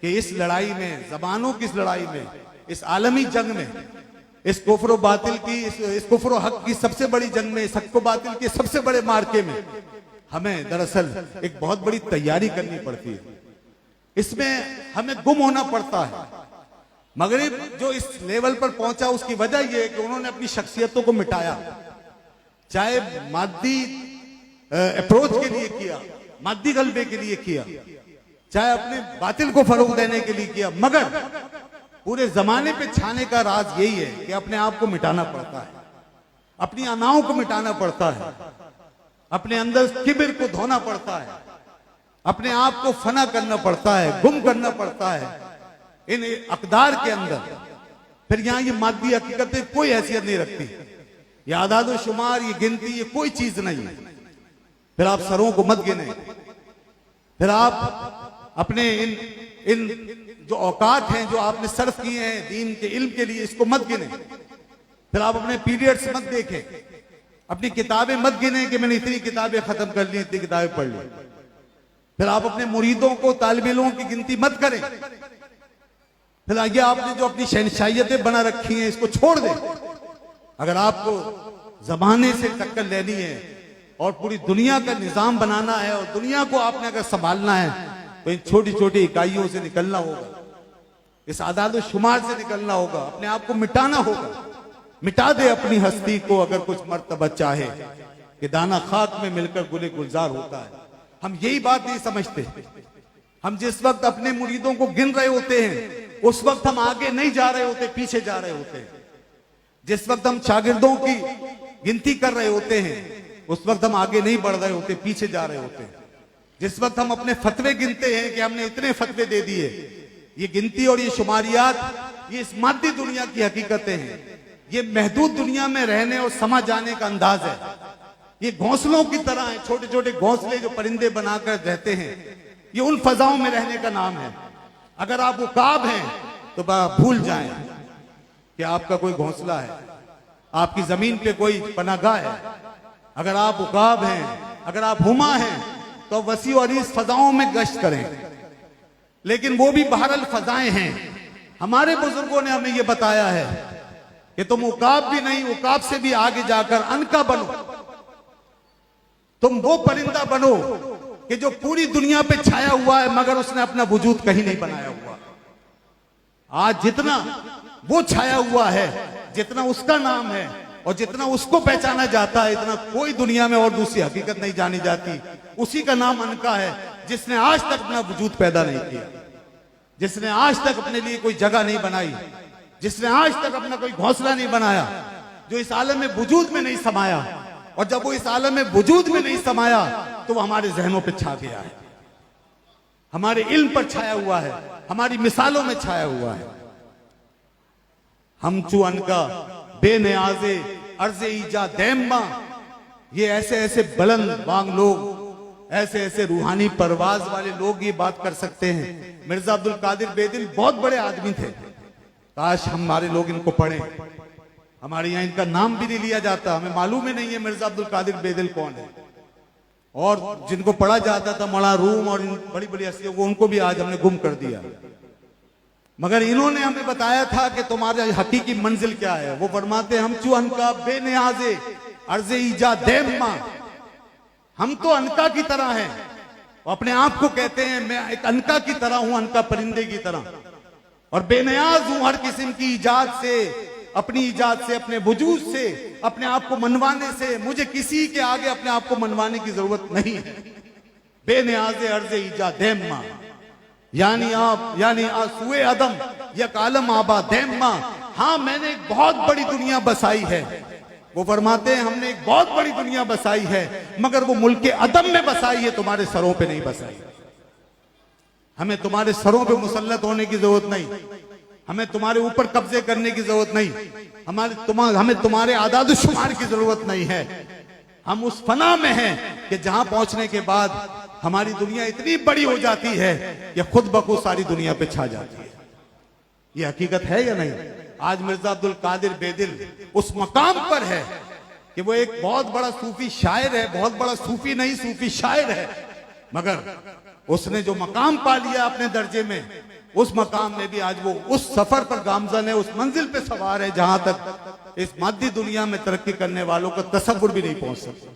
कि इस लड़ाई में, जमानों की इस लड़ाई में, इस आलमी जंग में, इस कुफ्र बातिल की, इस कुफ्र हक की सबसे बड़ी जंग में, इस हक बातिल के सबसे बड़े मार्के में हमें दरअसल एक बहुत बड़ी तैयारी करनी पड़ती है। इसमें हमें गुम होना पड़ता है। मगरिब जो इस लेवल पर पहुंचा उसकी वजह यह है कि उन्होंने अपनी शख्सियतों को मिटाया, चाहे मादी अप्रोच के लिए किया, मादी गलबे के लिए किया, चाहे अपने बातिल को फरोग देने के लिए किया, मगर पूरे जमाने पे छाने का राज यही है कि अपने आप को मिटाना पड़ता है, अपनी अनाओं को मिटाना पड़ता है, अपने अंदर किबिर को धोना पड़ता है, अपने आप को फना करना पड़ता है, गुम करना पड़ता है इन अकदार के अंदर। फिर यहां ये मादी हकीकतें कोई हैसियत नहीं रखती, ये आदाद शुमार, ये गिनती, ये कोई चीज नहीं है। फिर आप सरों को मत गिने, फिर आप अपने इन जो औकात हैं जो आपने सर्फ किए हैं दीन के इल्म के लिए, इसको मत गिने। फिर आप अपने पीरियड्स मत देखें, अपनी किताबें मत गिने कि मैंने इतनी किताबें खत्म कर ली, इतनी किताबें पढ़ ली। फिर आप अपने मुरीदों को, तालिब इल्मों की गिनती मत करें। फिर आगे आपने जो अपनी शहनशाहियतें बना रखी हैं इसको छोड़ दें। अगर आपको जमाने से टक्कर लेनी है और पूरी दुनिया का निजाम बनाना है और दुनिया को आपने अगर संभालना है तो इन छोटी छोटी इकाइयों से निकलना होगा, इस आदाद शुमार से निकलना होगा, अपने आप को मिटाना होगा। मिटा दे अपनी हस्ती को अगर कुछ मर्तबा चाहे कि दाना खाक में मिलकर गुले गुलजार होता है। हम यही बात नहीं समझते। हम जिस वक्त अपने मुरीदों को गिन रहे होते हैं उस वक्त हम आगे नहीं जा रहे होते, पीछे जा रहे होते हैं। जिस वक्त हम शागिर्दों की गिनती कर रहे होते हैं उस वक्त हम आगे नहीं बढ़ रहे होते, पीछे जा रहे होते हैं। जिस वक्त हम अपने फतवे गिनते हैं कि हमने इतने फतवे दे दिए, ये गिनती और ये शुमारियात ये इस मादी दुनिया की हकीकतें हैं। ये महदूद दुनिया में रहने और समा जाने का अंदाज है। ये घोंसलों की तरह है, छोटे छोटे घोंसले जो परिंदे बनाकर रहते हैं, ये उन फजाओं में रहने का नाम है। अगर आप उकाब हैं तो भूल जाएं कि आपका कोई घोंसला है, आपकी जमीन पे कोई पनागाह है। अगर आप उकाब हैं, अगर आप हुमा हैं तो वसी और इस फजाओं में गश्त करें, लेकिन वो भी बहरल फजाएं हैं। हमारे बुजुर्गों ने हमें ये बताया है कि तुम उकाब भी नहीं, उकाब से भी आगे जाकर अनका बनो। तुम वो परिंदा बनो कि जो पूरी दुनिया पे छाया हुआ है मगर उसने अपना वजूद कहीं नहीं बनाया हुआ। आज जितना वो छाया हुआ है, जितना उसका नाम है, और जितना उसको पहचाना जाता है इतना कोई दुनिया में और दूसरी हकीकत नहीं जानी जाती। उसी का नाम अनका है, जिसने आज तक अपना वजूद पैदा नहीं किया, जिसने आज तक अपने लिए कोई जगह नहीं बनाई, जिसने आज तक अपना कोई घोंसला नहीं बनाया, जो इस आलम में वजूद में नहीं समाया। और जब वो इस आलम में वजूद में नहीं समाया तो वो हमारे जहनों पे छा गया है, हमारे इल्म पर छाया हुआ है, हमारी मिसालों में छाया हुआ है। हम चू अनका बेनियाजे अर्ज़े ईजा दैम्मा, ये ऐसे ऐसे बुलंद बांग लोग, ऐसे ऐसे रूहानी परवाज वाले लोग ये बात कर सकते हैं। मिर्जा अब्दुल कादिर बेदिल बहुत बड़े आदमी थे, काश हमारे लोग इनको पढ़ें। हमारे यहाँ इनका नाम भी नहीं लिया जाता, हमें मालूम ही नहीं है मिर्जा अब्दुल कादिर बेदिल कौन है। और जिनको पढ़ा जाता था मौलाना रूम और इन बड़ी बड़ी हस्तियों को, उनको भी आज हमने गुम कर दिया। मगर इन्होंने हमें बताया था कि तुम्हारा हकीकी मंजिल क्या है। वो फरमाते हम चू अनका बेनियाजे अर्ज़े ईजा दैम्मा, हम तो अनका की तरह हैं। वो अपने आप को कहते हैं मैं एक अनका की तरह हूं, अनका परिंदे की तरह, और बेनियाज हूं हर किस्म की इजाद से, अपनी इजाद से, अपने वजूद से, अपने आप को मनवाने से। मुझे किसी के आगे अपने आप को मनवाने की जरूरत नहीं है। बेनियाजे अर्ज़े ईजा दैम्मा, यानी आप यानी आसुए अदम या कालम आबा दैम्मा, हाँ मैंने एक बहुत बड़ी दुनिया बसाई है। वो फरमाते हैं हमने एक बहुत बड़ी दुनिया बसाई है, मगर वो मुल्क अदम में बसाई है, तुम्हारे सरों पे नहीं बसाई। हमें तुम्हारे सरों पे मुसल्लत होने की जरूरत नहीं, हमें तुम्हारे ऊपर कब्जे करने की जरूरत नहीं, हमें तुम्हारे आदाद शुमार की जरूरत नहीं है। हम उस फना में हैं कि जहां पहुंचने के बाद हमारी दुनिया इतनी बड़ी हो जाती है कि खुद बखुद सारी दुनिया पे छा जाती है। ये हकीकत है या नहीं? आज मिर्जा अब्दुल कादिर बेदिल उस मकाम पर है कि वो एक बहुत बड़ा सूफी शायर है, बहुत बड़ा सूफी नहीं सूफी शायर है, मगर उसने जो मकाम पा लिया अपने दर्जे में, उस मकाम में भी आज वो उस सफर पर गामजन है, उस मंजिल पे सवार है जहां तक इस मादी दुनिया में तरक्की करने वालों का तसव्वुर भी नहीं पहुंच सकता।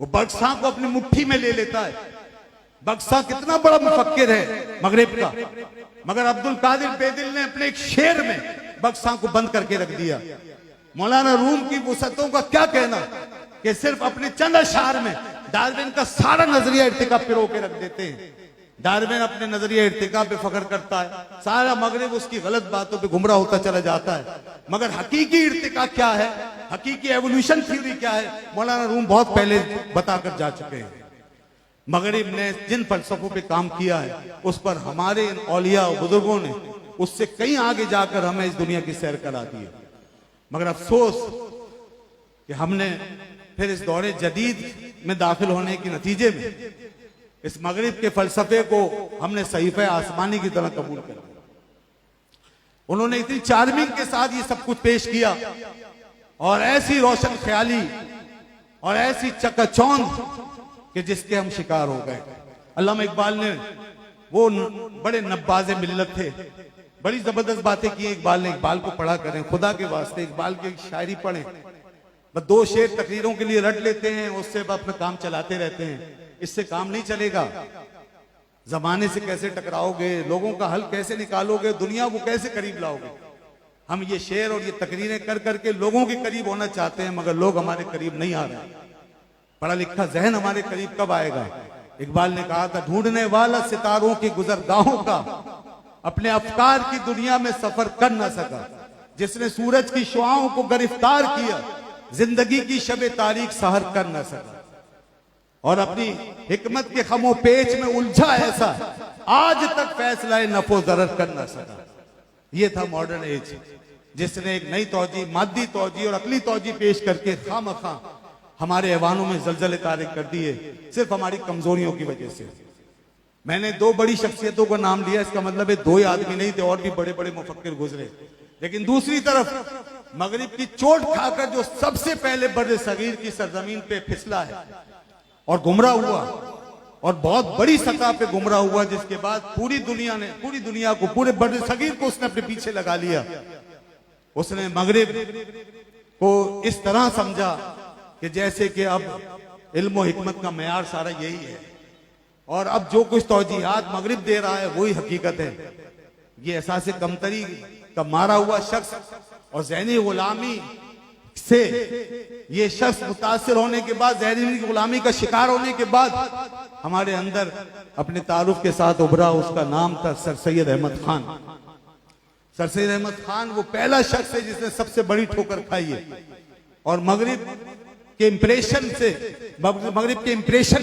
वो बक्सा को अपनी मुट्ठी में ले लेता है। बक्सा कितना बड़ा मुफक्किर है मगरिब का, मगर अब्दुल कादिर बेदिल ने अपने एक शेर में बक्सा को बंद करके रख दिया। मौलाना रूम की वसतों का क्या कहना कि सिर्फ अपने चंद अशार में डार्विन का सारा नजरिया इर्तिकाब पे रोके रख देते हैं। डार्विन अपने नजरिया इर्तिकाब पे फख्र करता है, सारा मगरिब उसकी गलत बातों पे गुमराह होता चला जाता है। मगर हकीकी इर्तिका क्या है, हकीकी एवोल्यूशन थ्योरी क्या है, मौलाना रूम बहुत पहले बताकर जा चुके हैं। मगरिब ने जिन फलसफों पे काम किया है उस पर हमारे इन औलिया बुजुर्गों ने उससे कहीं आगे जाकर हमें इस दुनिया की सैर करा दी है। मगर अफसोस कि हमने फिर इस दौरे जदीद में दाखिल होने के नतीजे में इस मगरिब के फलसफे को हमने सहीफे आसमानी की तरह कबूल कर लिया। उन्होंने इतनी चार्मिंग के साथ ये सब कुछ पेश किया और ऐसी रोशन ख्याली और ऐसी चकाचौंध कि जिसके हम शिकार हो गए। अल्लामा इकबाल ने, वो बड़े नब्बाज़े मिल्लत थे, बड़ी जबरदस्त बातें की। इकबाल ने, इकबाल को पढ़ा करें खुदा के वास्ते, इकबाल की शायरी पढ़ें। बस 2 शेर तकरीरों के लिए रट लेते हैं, उससे अपना काम चलाते रहते हैं। इससे काम नहीं चलेगा। जमाने से कैसे टकराओगे, लोगों का हल कैसे निकालोगे, दुनिया को कैसे करीब लाओगे। हम ये शेर और ये तकरीरें कर करके लोगों के करीब होना चाहते हैं, मगर लोग हमारे करीब नहीं आ रहे। पढ़ा लिखा जहन हमारे करीब कब आएगा? इकबाल ने कहा था, ढूंढने वाला सितारों की गुजरगाहों का अपने अफकार की दुनिया में सफर कर न सका। जिसने सूरज की शुआओं को गिरफ्तार किया, जिंदगी की शबे तारीख सहर कर न सका। और अपनी हिकमत के खमो पेच में उलझा ऐसा, आज तक फैसला नफो जरर कर न सका। ये था मॉडर्न एज, जिसने एक नई तौजी, मादी तौजी और अकली तौजी पेश करके खामखा हमारे ऐवानों में जलजले तारिक कर दिए, सिर्फ हमारी कमजोरियों की वजह से। मैंने 2 बड़ी शख्सियतों का नाम लिया, इसका मतलब है 2 ही आदमी नहीं थे, और भी बड़े बड़े मुफक्किर गुजरे। लेकिन दूसरी तरफ मगरिब की चोट खाकर जो सबसे पहले बड़े सगीर की सरजमीन पे फिसला है और गुमराह हुआ, और बहुत बड़ी सतह पे गुमराह हुआ, जिसके बाद पूरी दुनिया को, पूरे बड़े सगीर को उसने अपने पीछे लगा लिया। उसने मगरिब को इस तरह समझा कि जैसे कि अब इल्म और हिकमत का मयार सारा यही है, और अब जो कुछ तौजीहात मगरिब दे रहा है वही हकीकत है। ये एहसास कमतरी का मारा हुआ शख्स और ज़हनी गुलामी से ये शख्स मुतासिर होने के बाद, ज़हरीली गुलामी का शिकार होने के बाद हमारे अंदर अपने तारुफ के साथ उभरा। उसका नाम था सर सैयद अहमद खान। सर सैयद अहमद खान वो पहला शख्स है जिसने सबसे बड़ी ठोकर खाई है और मगरिब के इंप्रेशन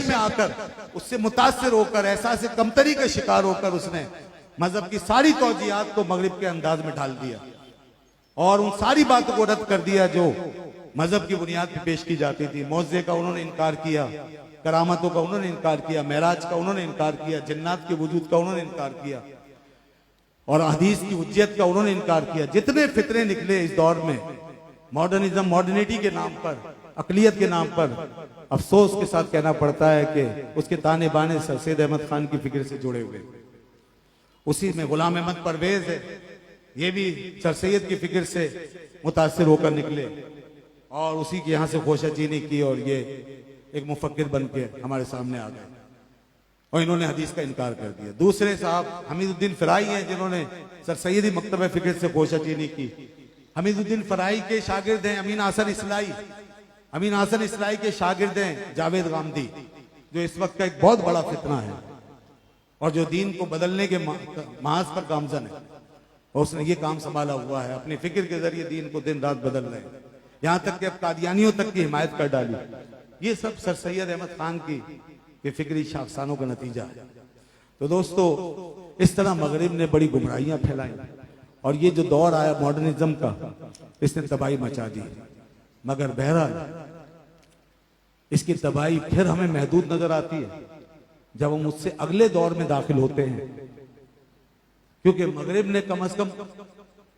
में आकर उससे मुतासिर होकर, एहसास कमतरी का शिकार होकर उसने मजहब की सारी तौजीहात को मगरिब के अंदाज में ढाल दिया और उन सारी बातों को रद्द कर दिया जो मजहब की बुनियाद पर पेश की जाती थी। मौजे का उन्होंने इनकार किया, करामतों का उन्होंने इनकार किया, मेराज का उन्होंने इनकार किया, जन्नात के वजूद का उन्होंने इनकार किया और हदीस की हुज्जत का उन्होंने इनकार किया। जितने फितरे निकले इस दौर में मॉडर्निज्म, मॉडर्निटी के नाम पर, अकलियत के नाम पर, अफसोस के साथ कहना पड़ता है कि उसके ताने बाने सर सैयद अहमद खान की फिक्र से जुड़े हुए। उसी में गुलाम अहमद परवेज है, ये भी सर सैयद की फिक्र से मुतासिर होकर निकले और उसी की यहाँ से खोशाचीनी की और ये एक मुफक्किर बन के हमारे सामने आ गए और इन्होंने हदीस का इनकार कर दिया। दूसरे साहब हमीदुद्दीन फराई हैं जिन्होंने सर सैयदी मकतब फिक्र से खोशाचीनी की। हमीदुद्दीन फराई के शागिर्द हैं अमीन हसन इस्लाई। अमीन हसन इस्लाई के शागिर्द हैं जावेद गामदी, जो इस वक्त का एक बहुत बड़ा फितना है और जो दीन को बदलने के महाज पर गामजन है और उसने ये काम संभाला हुआ है, अपनी फिक्र के जरिए दीन को दिन रात बदल रहे हैं, यहां तक कि अब कादियानियों तक की हिमायत कर डाली। ये सब सर सैयद अहमद खान की फिक्री शाखसानों का नतीजा है। तो दोस्तों, इस तरह मगरिब ने बड़ी गुमराहियां फैलाई और ये जो दौर आया मॉडर्निज्म का, इसने तबाही मचा दी। मगर बहरहाल इसकी तबाही फिर हमें महदूद नजर आती है जब हम उससे अगले दौर में दाखिल होते हैं, क्योंकि मगरिब ने कम से कम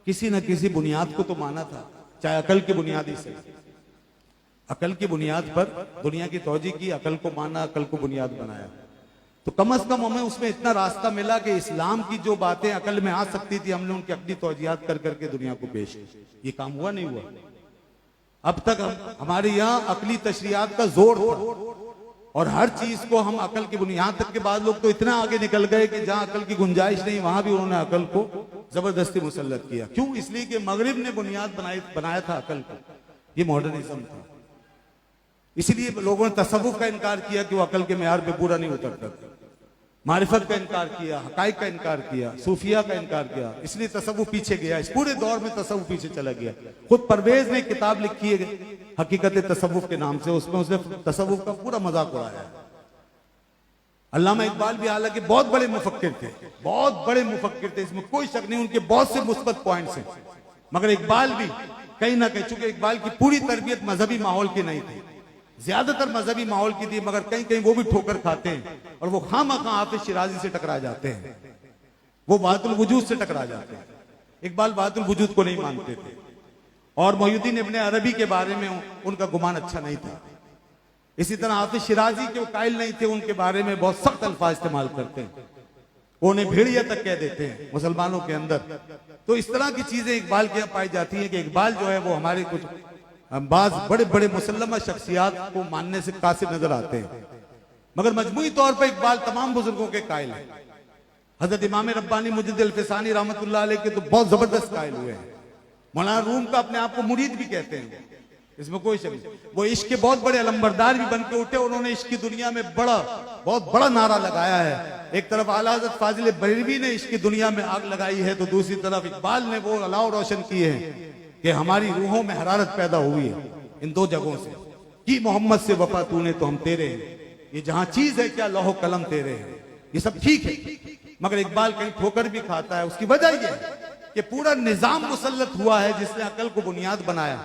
किसी न किसी बुनियाद को तो माना था, चाहे अकल की बुनियादी से, अकल की बुनियाद पर दुनिया की तौजी की, अकल को माना, अकल को बुनियाद बनाया। तो कम से कम हमें उसमें इतना रास्ता मिला कि इस्लाम की जो बातें अकल में आ सकती थी हमने उनकी अपनी तौजीहात कर करके दुनिया को पेश की। ये काम हुआ नहीं हुआ? अब तक हमारे यहाँ अकली तशरीयात का जोर था और हर चीज को हम अकल की बुनियाद, यहाँ तक के बाद लोग तो इतना आगे निकल गए कि जहां अकल की गुंजाइश नहीं वहां भी उन्होंने अकल को जबरदस्ती मुसल्लत किया। क्यों? इसलिए कि मगरिब ने बुनियाद बनाया था अकल को। ये मॉडर्निज्म था। इसीलिए लोगों ने तसव्वुफ का इनकार किया कि वो अकल के मेयार पे पूरा नहीं उतरता। मारिफत का इनकार किया, हकाइक का इनकार किया, सूफिया का इनकार किया। इसलिए तसव्वुफ पीछे गया। इस पूरे दौर में तसव्वुफ पीछे चला गया। खुद परवेज ने किताब लिखी है हकीकत तसव्वुफ के नाम से, उसमें उसने तसव्वुफ का पूरा मजाक उड़ाया है। अल्लामा इकबाल भी हालांकि बहुत बड़े मुफक्किर थे, बहुत बड़े मुफक्किर थे, इसमें कोई शक नहीं, उनके बहुत से मुस्बत पॉइंट्स हैं। मगर इकबाल भी कहीं ना कहीं, चूंकि इकबाल की पूरी तरबियत मजहबी माहौल की नहीं थी, ज्यादातर मजहबी माहौल की थी, मगर कहीं कहीं वो भी ठोकर खाते हैं और वो खामखा हाफिज शिराजी से टकरा जाते हैं, वो वहातुल वजूद से टकरा जाते हैं। इकबाल वहातुल वजूद को नहीं मानते थे और मोहिउद्दीन इब्ने अरबी के बारे में उनका गुमान अच्छा नहीं था। इसी तरह हाफिज शिराजी के वो कायल नहीं थे, उनके बारे में बहुत सख्त अल्फाज इस्तेमाल करते हैं, उन्हें भेड़िया तक कह देते हैं मुसलमानों के अंदर। तो इस तरह की चीजें इकबाल के यहाँ पाई जाती हैं कि इकबाल जो है वो हमारे कुछ बाज बड़े बड़े मुसल्लमा शख्सियात को मानने से कासिर नजर आते हैं, मगर मजमूई तौर पर इकबाल तमाम बुजुर्गों के कायल है। हजरत इमाम रब्बानी मुजद्दिद अल-फिसानी रहमतुल्लाह अलैह के तो बहुत जबरदस्त कायल हुए हैं। मौलाना रूम का अपने आप को मुरीद भी कहते हैं, इसमें कोई शक नहीं। वो इश्क के बहुत बड़े अलंबरदार भी बन के उठे, उन्होंने इश्क की दुनिया में बहुत बड़ा नारा लगाया है। एक तरफ आला हज़रत फाजिल बरेलवी ने इश्क की दुनिया में आग लगाई है, तो दूसरी तरफ इकबाल ने वो अलाव रोशन किए हैं कि हमारी रूहों में हरारत पैदा हुई है इन दो जगहों से। कि मोहम्मद से वफा तूने तो हम तेरे हैं, ये जहां चीज है क्या लौह कलम तेरे हैं। ये सब ठीक है, मगर इकबाल कहीं ठोकर भी खाता है। उसकी वजह यह है कि पूरा निजाम मुसल्लत हुआ है जिसने अकल को बुनियाद बनाया।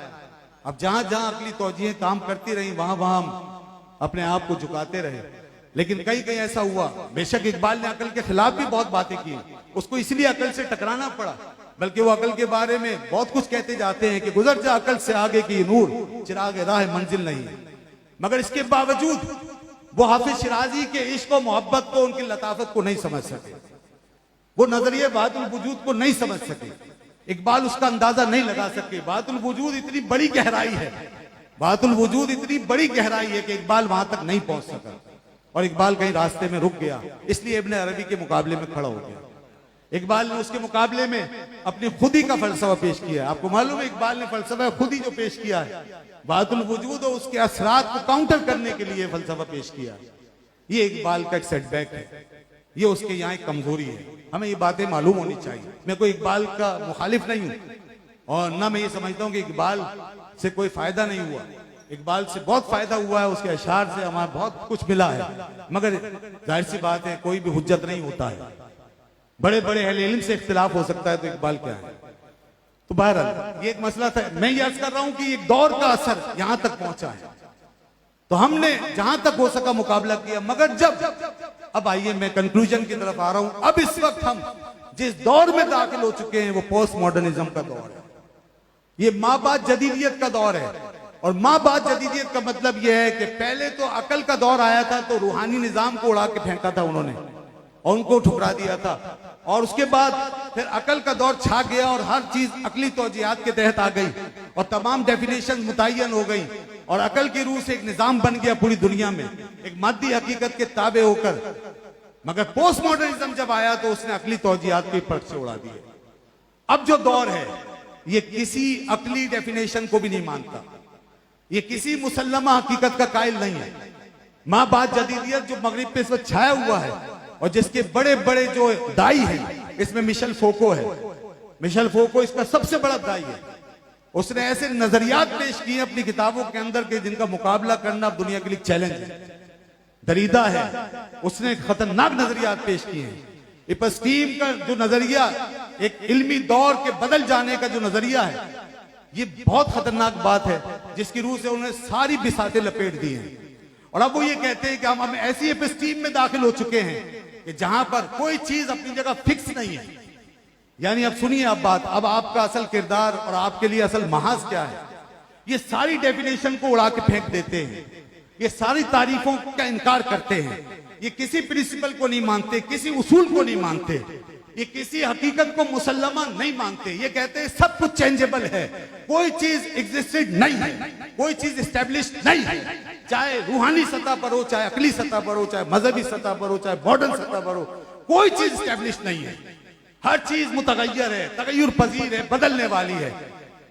अब जहां जहां अकली तौजीहें काम करती रही वहां वहां हम अपने आप को झुकाते रहे, लेकिन कहीं कहीं ऐसा हुआ। बेशक इकबाल ने अकल के खिलाफ भी बहुत बातें की, उसको इसलिए अकल से टकराना पड़ा, बल्कि वो अकल के बारे में बहुत कुछ कहते जाते हैं कि गुजर जा अकल से आगे की नूर, चिराग राह मंजिल नहीं। मगर इसके बावजूद वो हाफिज शिराजी के इश्क और मोहब्बत को, उनकी लताफत को नहीं समझ सके, वो नजरिए वहातुल वजूद को नहीं समझ सके। इकबाल उसका अंदाजा नहीं लगा सके। वहातुल वजूद इतनी बड़ी गहराई है, वहातुल वजूद इतनी बड़ी गहराई है कि इकबाल वहां तक नहीं पहुंच सका और इकबाल कहीं रास्ते में रुक गया, इसलिए इब्ने अरबी के मुकाबले में खड़ा हो गया। इकबाल ने उसके मुकाबले में अपनी खुदी का फलसफा पेश किया। आपको मालूम है इकबाल ने फलसफा खुदी जो पेश किया है, वाहतुल वजूद और उसके असरात को काउंटर करने के लिए फलसफा पेश किया। ये इकबाल का एक सेटबैक है, ये उसके यहाँ एक कमजोरी है। हमें ये बातें मालूम होनी चाहिए। मैं कोई इकबाल का मुखालिफ नहीं हूं और ना मैं ये समझता हूं कि इकबाल से कोई फायदा नहीं हुआ। इकबाल से बहुत फायदा हुआ है, उसके अशार से हमारा बहुत कुछ मिला है, मगर जाहिर सी बात है कोई भी हुज्जत नहीं होता है। बड़े बड़े अहले इल्म से इख्तिलाफ हो सकता है, तो इकबाल क्या है। तो बहरहाल ये एक मसला था। मैं ये अर्ज कर रहा हूं कि एक दौर का असर यहां तक पहुंचा है, तो हमने जहां तक हो सका मुकाबला किया। मगर जब अब आइए मैं कंक्लूजन की तरफ आ रहा हूं। अब इस वक्त हम जिस दौर में दाखिल हो चुके हैं वो पोस्ट मॉडर्निज्म का दौर है। ये माँ बाप जदीदियत का दौर है। और माँ बाप जदीदियत का मतलब यह है कि पहले तो अकल का दौर आया था, तो रूहानी निजाम को उड़ा के फेंका था उन्होंने और उनको ठुकरा दिया था। और उसके बाद फिर अकल का दौर छा गया और हर चीज अकली तौजीहात के तहत आ गई और तमाम डेफिनेशन मुतय्यन हो गई और अकल की रूह से एक निजाम बन गया पूरी दुनिया में, एक मादी हकीकत के ताबे होकर। मगर पोस्ट मॉडर्निज्म जब आया तो उसने अकली तौजीहात के पर्च से उड़ा दिए। अब जो दौर है ये किसी अकली डेफिनेशन को भी नहीं मानता, ये किसी मुसल्लमा हकीकत का कायल नहीं है। माँ बाप जदीदियत जो मगरिब पे इस वक्त छाया हुआ है और जिसके बड़े बड़े जो दाई हैं, इसमें मिशेल फोको है। मिशेल फोको इसका सबसे बड़ा दाई है। उसने ऐसे नजरियात पेश किए अपनी किताबों के अंदर के जिनका मुकाबला करना अब दुनिया के लिए चैलेंज है, दरीदा है। उसने खतरनाक नजरियात पेश किए हैं। इपस्टीम का जो नजरिया, एक इल्मी दौर के बदल जाने का जो नजरिया है, ये बहुत खतरनाक बात है, जिसकी रूह से उन्होंने सारी बिसातें लपेट दी हैं। और अब वो ये कहते हैं कि हम ऐसी एपिस्टीम में दाखिल हो चुके हैं कि जहां पर कोई चीज अपनी जगह फिक्स नहीं है। यानी अब सुनिए अब बात, अब आपका असल किरदार और आपके लिए असल महाज क्या है, ये सारी डेफिनेशन को उड़ा के फेंक देते हैं, ये सारी तारीफों का इनकार करते हैं, ये किसी प्रिंसिपल को नहीं मानते, किसी उसूल को नहीं मानते, ये किसी हकीकत को मुसल्लमा नहीं मानते। ये कहते हैं सब कुछ चेंजेबल है, कोई चीज एग्जिस्टेड नहीं है, कोई चीज एस्टेब्लिश नहीं है, चाहे रूहानी सतह पर हो, चाहे अकली सतह पर हो, चाहे मजहबी सतह पर हो, चाहे मॉडर्न सतह पर हो, कोई चीज एस्टेब्लिश नहीं है। हर चीज मुतगय्यर है, तगय्युर पजीर है, बदलने वाली है।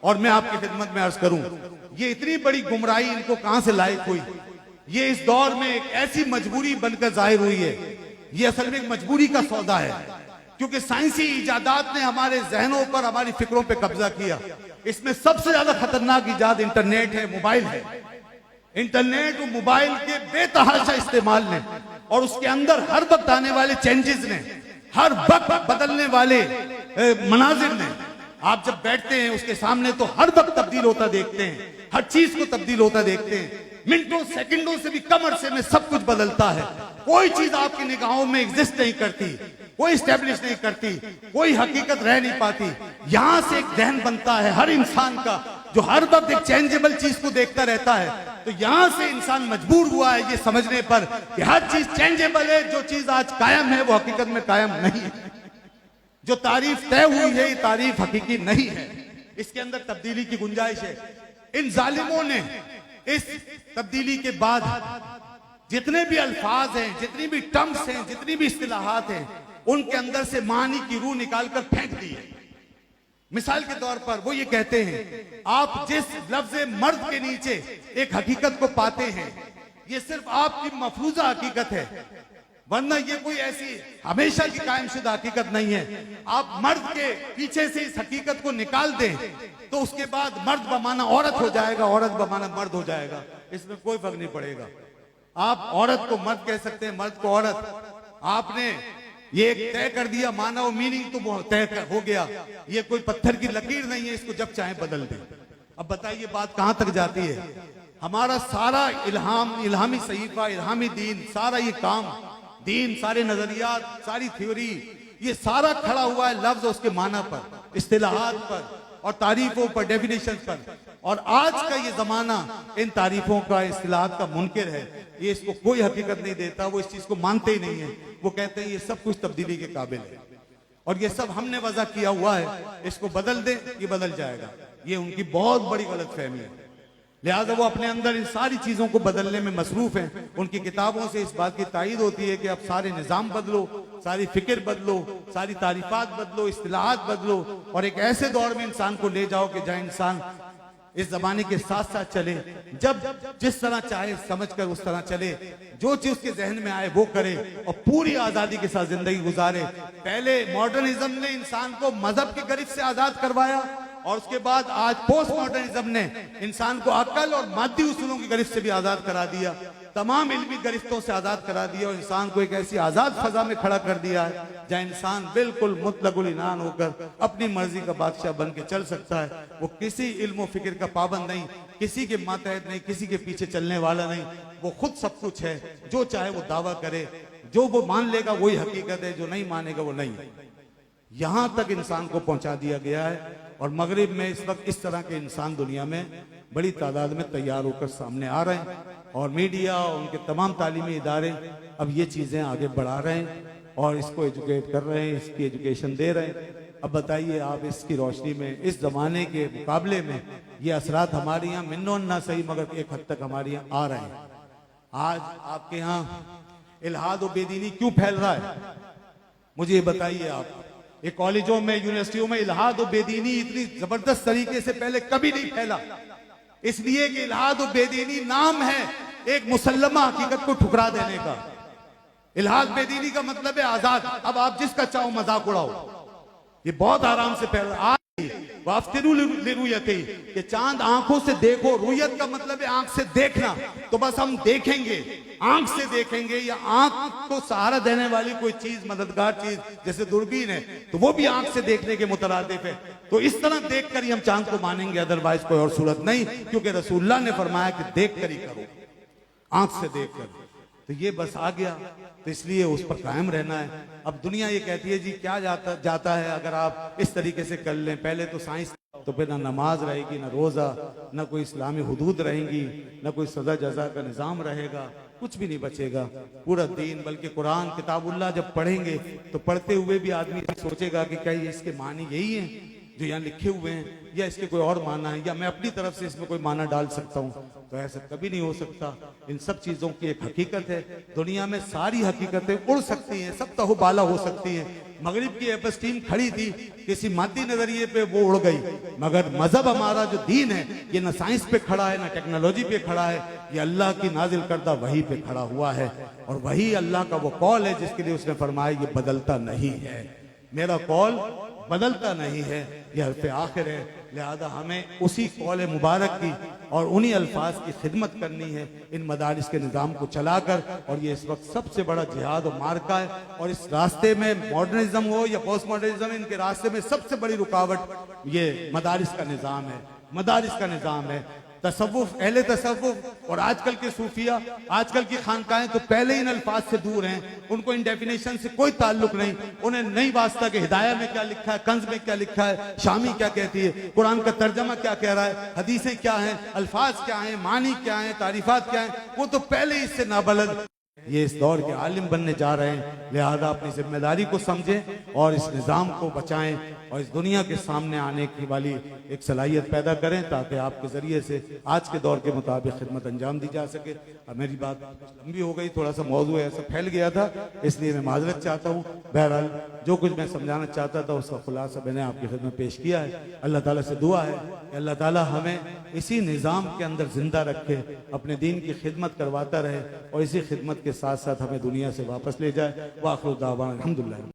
और मैं आपकी खिदमत में अर्ज करूं, ये इतनी बड़ी गुमराही इनको कहां से लायक हुई। ये इस दौर में एक ऐसी मजबूरी बनकर जाहिर हुई है। ये असल में एक मजबूरी का सौदा है, क्योंकि साइंसी इजादात ने हमारे जहनों पर, हमारी फिक्रों पर कब्जा किया। इसमें सबसे ज्यादा खतरनाक इजाद इंटरनेट है, मोबाइल है। इंटरनेट और मोबाइल के बेतहाशा इस्तेमाल ने और उसके अंदर हर वक्त आने वाले चेंजेस ने, हर वक्त बदलने वाले मनाजिर ने, आप जब बैठते हैं उसके सामने तो हर वक्त तब्दील होता देखते हैं, हर चीज को तब्दील होता देखते हैं। मिनटों सेकंडों से भी कम अरसे में सब कुछ बदलता है। कोई चीज आपकी निगाहों में एग्जिस्ट नहीं करती, कोई स्टैब्लिश नहीं करती, कोई हकीकत रह नहीं पाती। यहां से एक जहन बनता है हर इंसान का, जो हर वक्त एक चेंजेबल चीज को देखता रहता है। तो यहां से इंसान मजबूर हुआ है ये समझने पर कि हर चीज चेंजेबल है, जो चीज आज कायम है वो हकीकत में कायम नहीं है। जो तारीफ तय हुई है ये तारीफ हकीकी नहीं है, इसके अंदर तब्दीली की गुंजाइश है। इन जालिमों ने इस तब्दीली के बाद जितने भी अल्फाज हैं, जितनी भी टर्म्स हैं, जितनी भी इस्तिलाहात हैं, उनके अंदर से मानी की रूह निकालकर फेंक दी है। मिसाल के तौर पर वो ये कहते हैं, आप जिस लफ्ज़ मर्द के नीचे एक हकीकत को पाते हैं, ये सिर्फ आपकी मफरूजा हकीकत है, वरना ये कोई ऐसी हमेशा की कायमशुदा हकीकत नहीं है। आप मर्द के पीछे से इस हकीकत को निकाल दें तो उसके बाद मर्द बमाना औरत हो जाएगा, औरत बमाना मर्द हो जाएगा, इसमें कोई फर्क नहीं पड़ेगा। आप औरत को मर्द कह सकते हैं, मर्द को औरत। आपने ये तय कर दिया, मानव मीनिंग तो तय हो गया। ये कोई पत्थर की लकीर नहीं है, इसको जब चाहे बदल दे। अब बताइए बात कहां तक जाती है। हमारा सारा इल्हामी सहीफा, इल्हामी दीन, सारा ये काम, दीन, सारे नजरियात, सारी थ्योरी, ये सारा खड़ा हुआ है लफ्ज उसके माना पर, इस्तिलाहात पर और तारीफों पर, डेफिनेशन पर। और आज का ये जमाना इन तारीफों का, इस्तिलाहात का मुनकिर है। ये इसको कोई हकीकत नहीं देता, वो इस चीज को मानते ही नहीं है। वो कहते हैं ये सब कुछ तब्दीली के काबिल है और ये सब हमने वजह किया हुआ है, इसको बदल दें, ये बदल जाएगा। ये उनकी बहुत बड़ी गलतफहमी है। लिहाजा वो अपने अंदर इन सारी चीजों को बदलने में मसरूफ हैं। उनकी किताबों से इस बात की तायीद होती है कि अब सारे निजाम बदलो, सारी फिक्र बदलो, सारी तारीफात बदलो, इस्तिलाहात बदलो और एक ऐसे दौर में इंसान को ले जाओ कि जहां इंसान इस जमाने के साथ साथ चले, जब जिस तरह चाहे समझकर उस तरह चले, जो चीज उसके जहन में आए वो करे और पूरी आजादी के साथ जिंदगी गुजारे। पहले मॉडर्निज्म ने इंसान को मजहब की गिरफ्त से आजाद करवाया और उसके बाद आज पोस्ट मॉडर्निज्म ने इंसान को अकल और मादी उसूलों की गिरफ्त से भी आजाद करा दिया, तमाम इल्मी गिरफ्तों से आजाद करा दिया और इंसान को एक ऐसी आजाद फजा में खड़ा कर दिया है जहां इंसान बिल्कुल मुतलकुल इनान होकर अपनी मर्जी का बादशाह बन के चल सकता है। वो किसी इल्म फिक्र का पाबंद नहीं, किसी के मातहत नहीं, किसी के पीछे चलने वाला नहीं, वो खुद सब कुछ है। जो चाहे वो दावा करे, जो वो मान लेगा वही हकीकत है, जो नहीं मानेगा वो नहीं। यहां तक इंसान को पहुंचा दिया गया है और मगरिब में इस वक्त इस तरह के इंसान दुनिया में बड़ी तादाद में तैयार होकर सामने आ रहे हैं और मीडिया और उनके तमाम तालीमी इदारे अब ये चीजें आगे बढ़ा रहे हैं और इसको एजुकेट कर रहे हैं, इसकी एजुकेशन दे रहे हैं। अब बताइए आप इसकी रोशनी में इस जमाने के मुकाबले में ये असरात हमारे यहाँ मिन्नो ना सही मगर एक हद तक हमारे यहाँ आ रहे हैं। आज आपके यहाँ इल्हाद और बेदीनी क्यों फैल रहा है, मुझे ये बताइए आप। ये कॉलेजों में, यूनिवर्सिटियों में इल्हाद और बेदीनी इतनी जबरदस्त तरीके से पहले कभी नहीं फैला, इसलिए कि इल्हाद और बेदीनी नाम है एक मुसल्लमा हकीकत को ठुकरा देने का। इल्हाद बेदीनी का मतलब है आजाद, अब आप जिसका चाहो मजाक उड़ाओ, ये बहुत आराम से फैल रहा है। कि चांद आंखों से देखो, रुयत का मतलब है आंख से देखना, तो बस हम देखेंगे, आंख से देखेंगे या आंख को सहारा देने वाली कोई चीज, मददगार चीज जैसे दूरबीन है तो वो भी आंख से देखने के मुतरादिफ है। तो इस तरह देखकर ही हम चांद को मानेंगे, अदरवाइज कोई और सूरत नहीं, क्योंकि रसूलुल्लाह ने फरमाया कि देख कर ही करो, आंख से देख कर। तो ये बस आ गया, तो इसलिए उस पर कायम रहना है। अब दुनिया ये कहती है जी क्या जाता है अगर आप इस तरीके से कर लें। पहले तो साइंस, तो फिर ना नमाज रहेगी, ना रोजा, ना कोई इस्लामी हुदूद रहेंगी, ना कोई सजा जजा का निज़ाम रहेगा, कुछ भी नहीं बचेगा पूरा दीन। बल्कि कुरान किताबुल्लाह जब पढ़ेंगे तो पढ़ते हुए भी आदमी सोचेगा कि क्या इसके मानी यही है जो यहाँ लिखे हुए हैं, या इसके कोई और माना है, या मैं अपनी तरफ से इसमें कोई माना डाल सकता हूँ। तो ऐसा कभी नहीं हो सकता। इन सब चीजों की एक हकीकत है, दुनिया में सारी हकीकतें उड़ सकती हैं, सब तहोबाला हो सकती हैं। मगरिब की एपस्टीम खड़ी थी, किसी मादी नजरिए पे वो उड़ गई, मगर मजहब हमारा जो दीन है ये ना साइंस पे खड़ा है, ना टेक्नोलॉजी पे खड़ा है, ये अल्लाह की नाजिल करदा वही पे खड़ा हुआ है। और वही अल्लाह का वो कौल है जिसके लिए उसने फरमाया ये बदलता नहीं है, मेरा कौल बदलता नहीं है, यह हर्फ आखिर है। लिहाजा हमें उसी कौल मुबारक की और उन्हीं अल्फाज की खिदमत करनी है इन मदारिस के निज़ाम को चलाकर। और ये इस वक्त सबसे बड़ा जिहाद और मार्का है। और इस रास्ते में मॉडर्निज्म हो या पोस्ट मॉडर्निज्म, इनके रास्ते में सबसे बड़ी रुकावट ये मदारिस का निज़ाम है, मदारिस का निज़ाम है। तसव्वुफ, अहले तसव्वुफ और आजकल के सूफिया, आजकल की खानकाएं तो पहले इन अल्फाज से दूर हैं, उनको इन डेफिनेशन से कोई ताल्लुक नहीं, उन्हें नहीं वास्ता कि हिदाया में क्या लिखा है, कंज में क्या लिखा है, शामी क्या कहती है, कुरान का तर्जमा क्या कह रहा है, हदीसें क्या हैं, अल्फाज क्या हैं, मानी क्या हैं, तारीफात क्या हैं, वो तो पहले ही इससे नाबलद। ये इस दौर के आलिम बनने जा रहे हैं, लिहाजा अपनी जिम्मेदारी को समझें और इस निज़ाम को बचाएं और इस दुनिया के सामने आने की वाली एक सलाहियत पैदा करें ताकि आपके जरिए से आज के दौर के मुताबिक खिदमत अंजाम दी जा सके। अब मेरी बात लंबी हो गई, थोड़ा सा मौजू ऐसा फैल गया था, इसलिए मैं माजरत चाहता हूँ। बहरहाल जो कुछ मैं समझाना चाहता था उसका खुलासा मैंने आपकी खिदमत पेश किया है। अल्लाह ताला से दुआ है कि अल्लाह ताला हमें इसी निज़ाम के अंदर जिंदा रखे, अपने दीन की खिदमत करवाता रहे और इसी खिदमत के साथ साथ हमें दुनिया से वापस ले जाए। वाखिर दावाना अल्हम्दुलिल्लाह।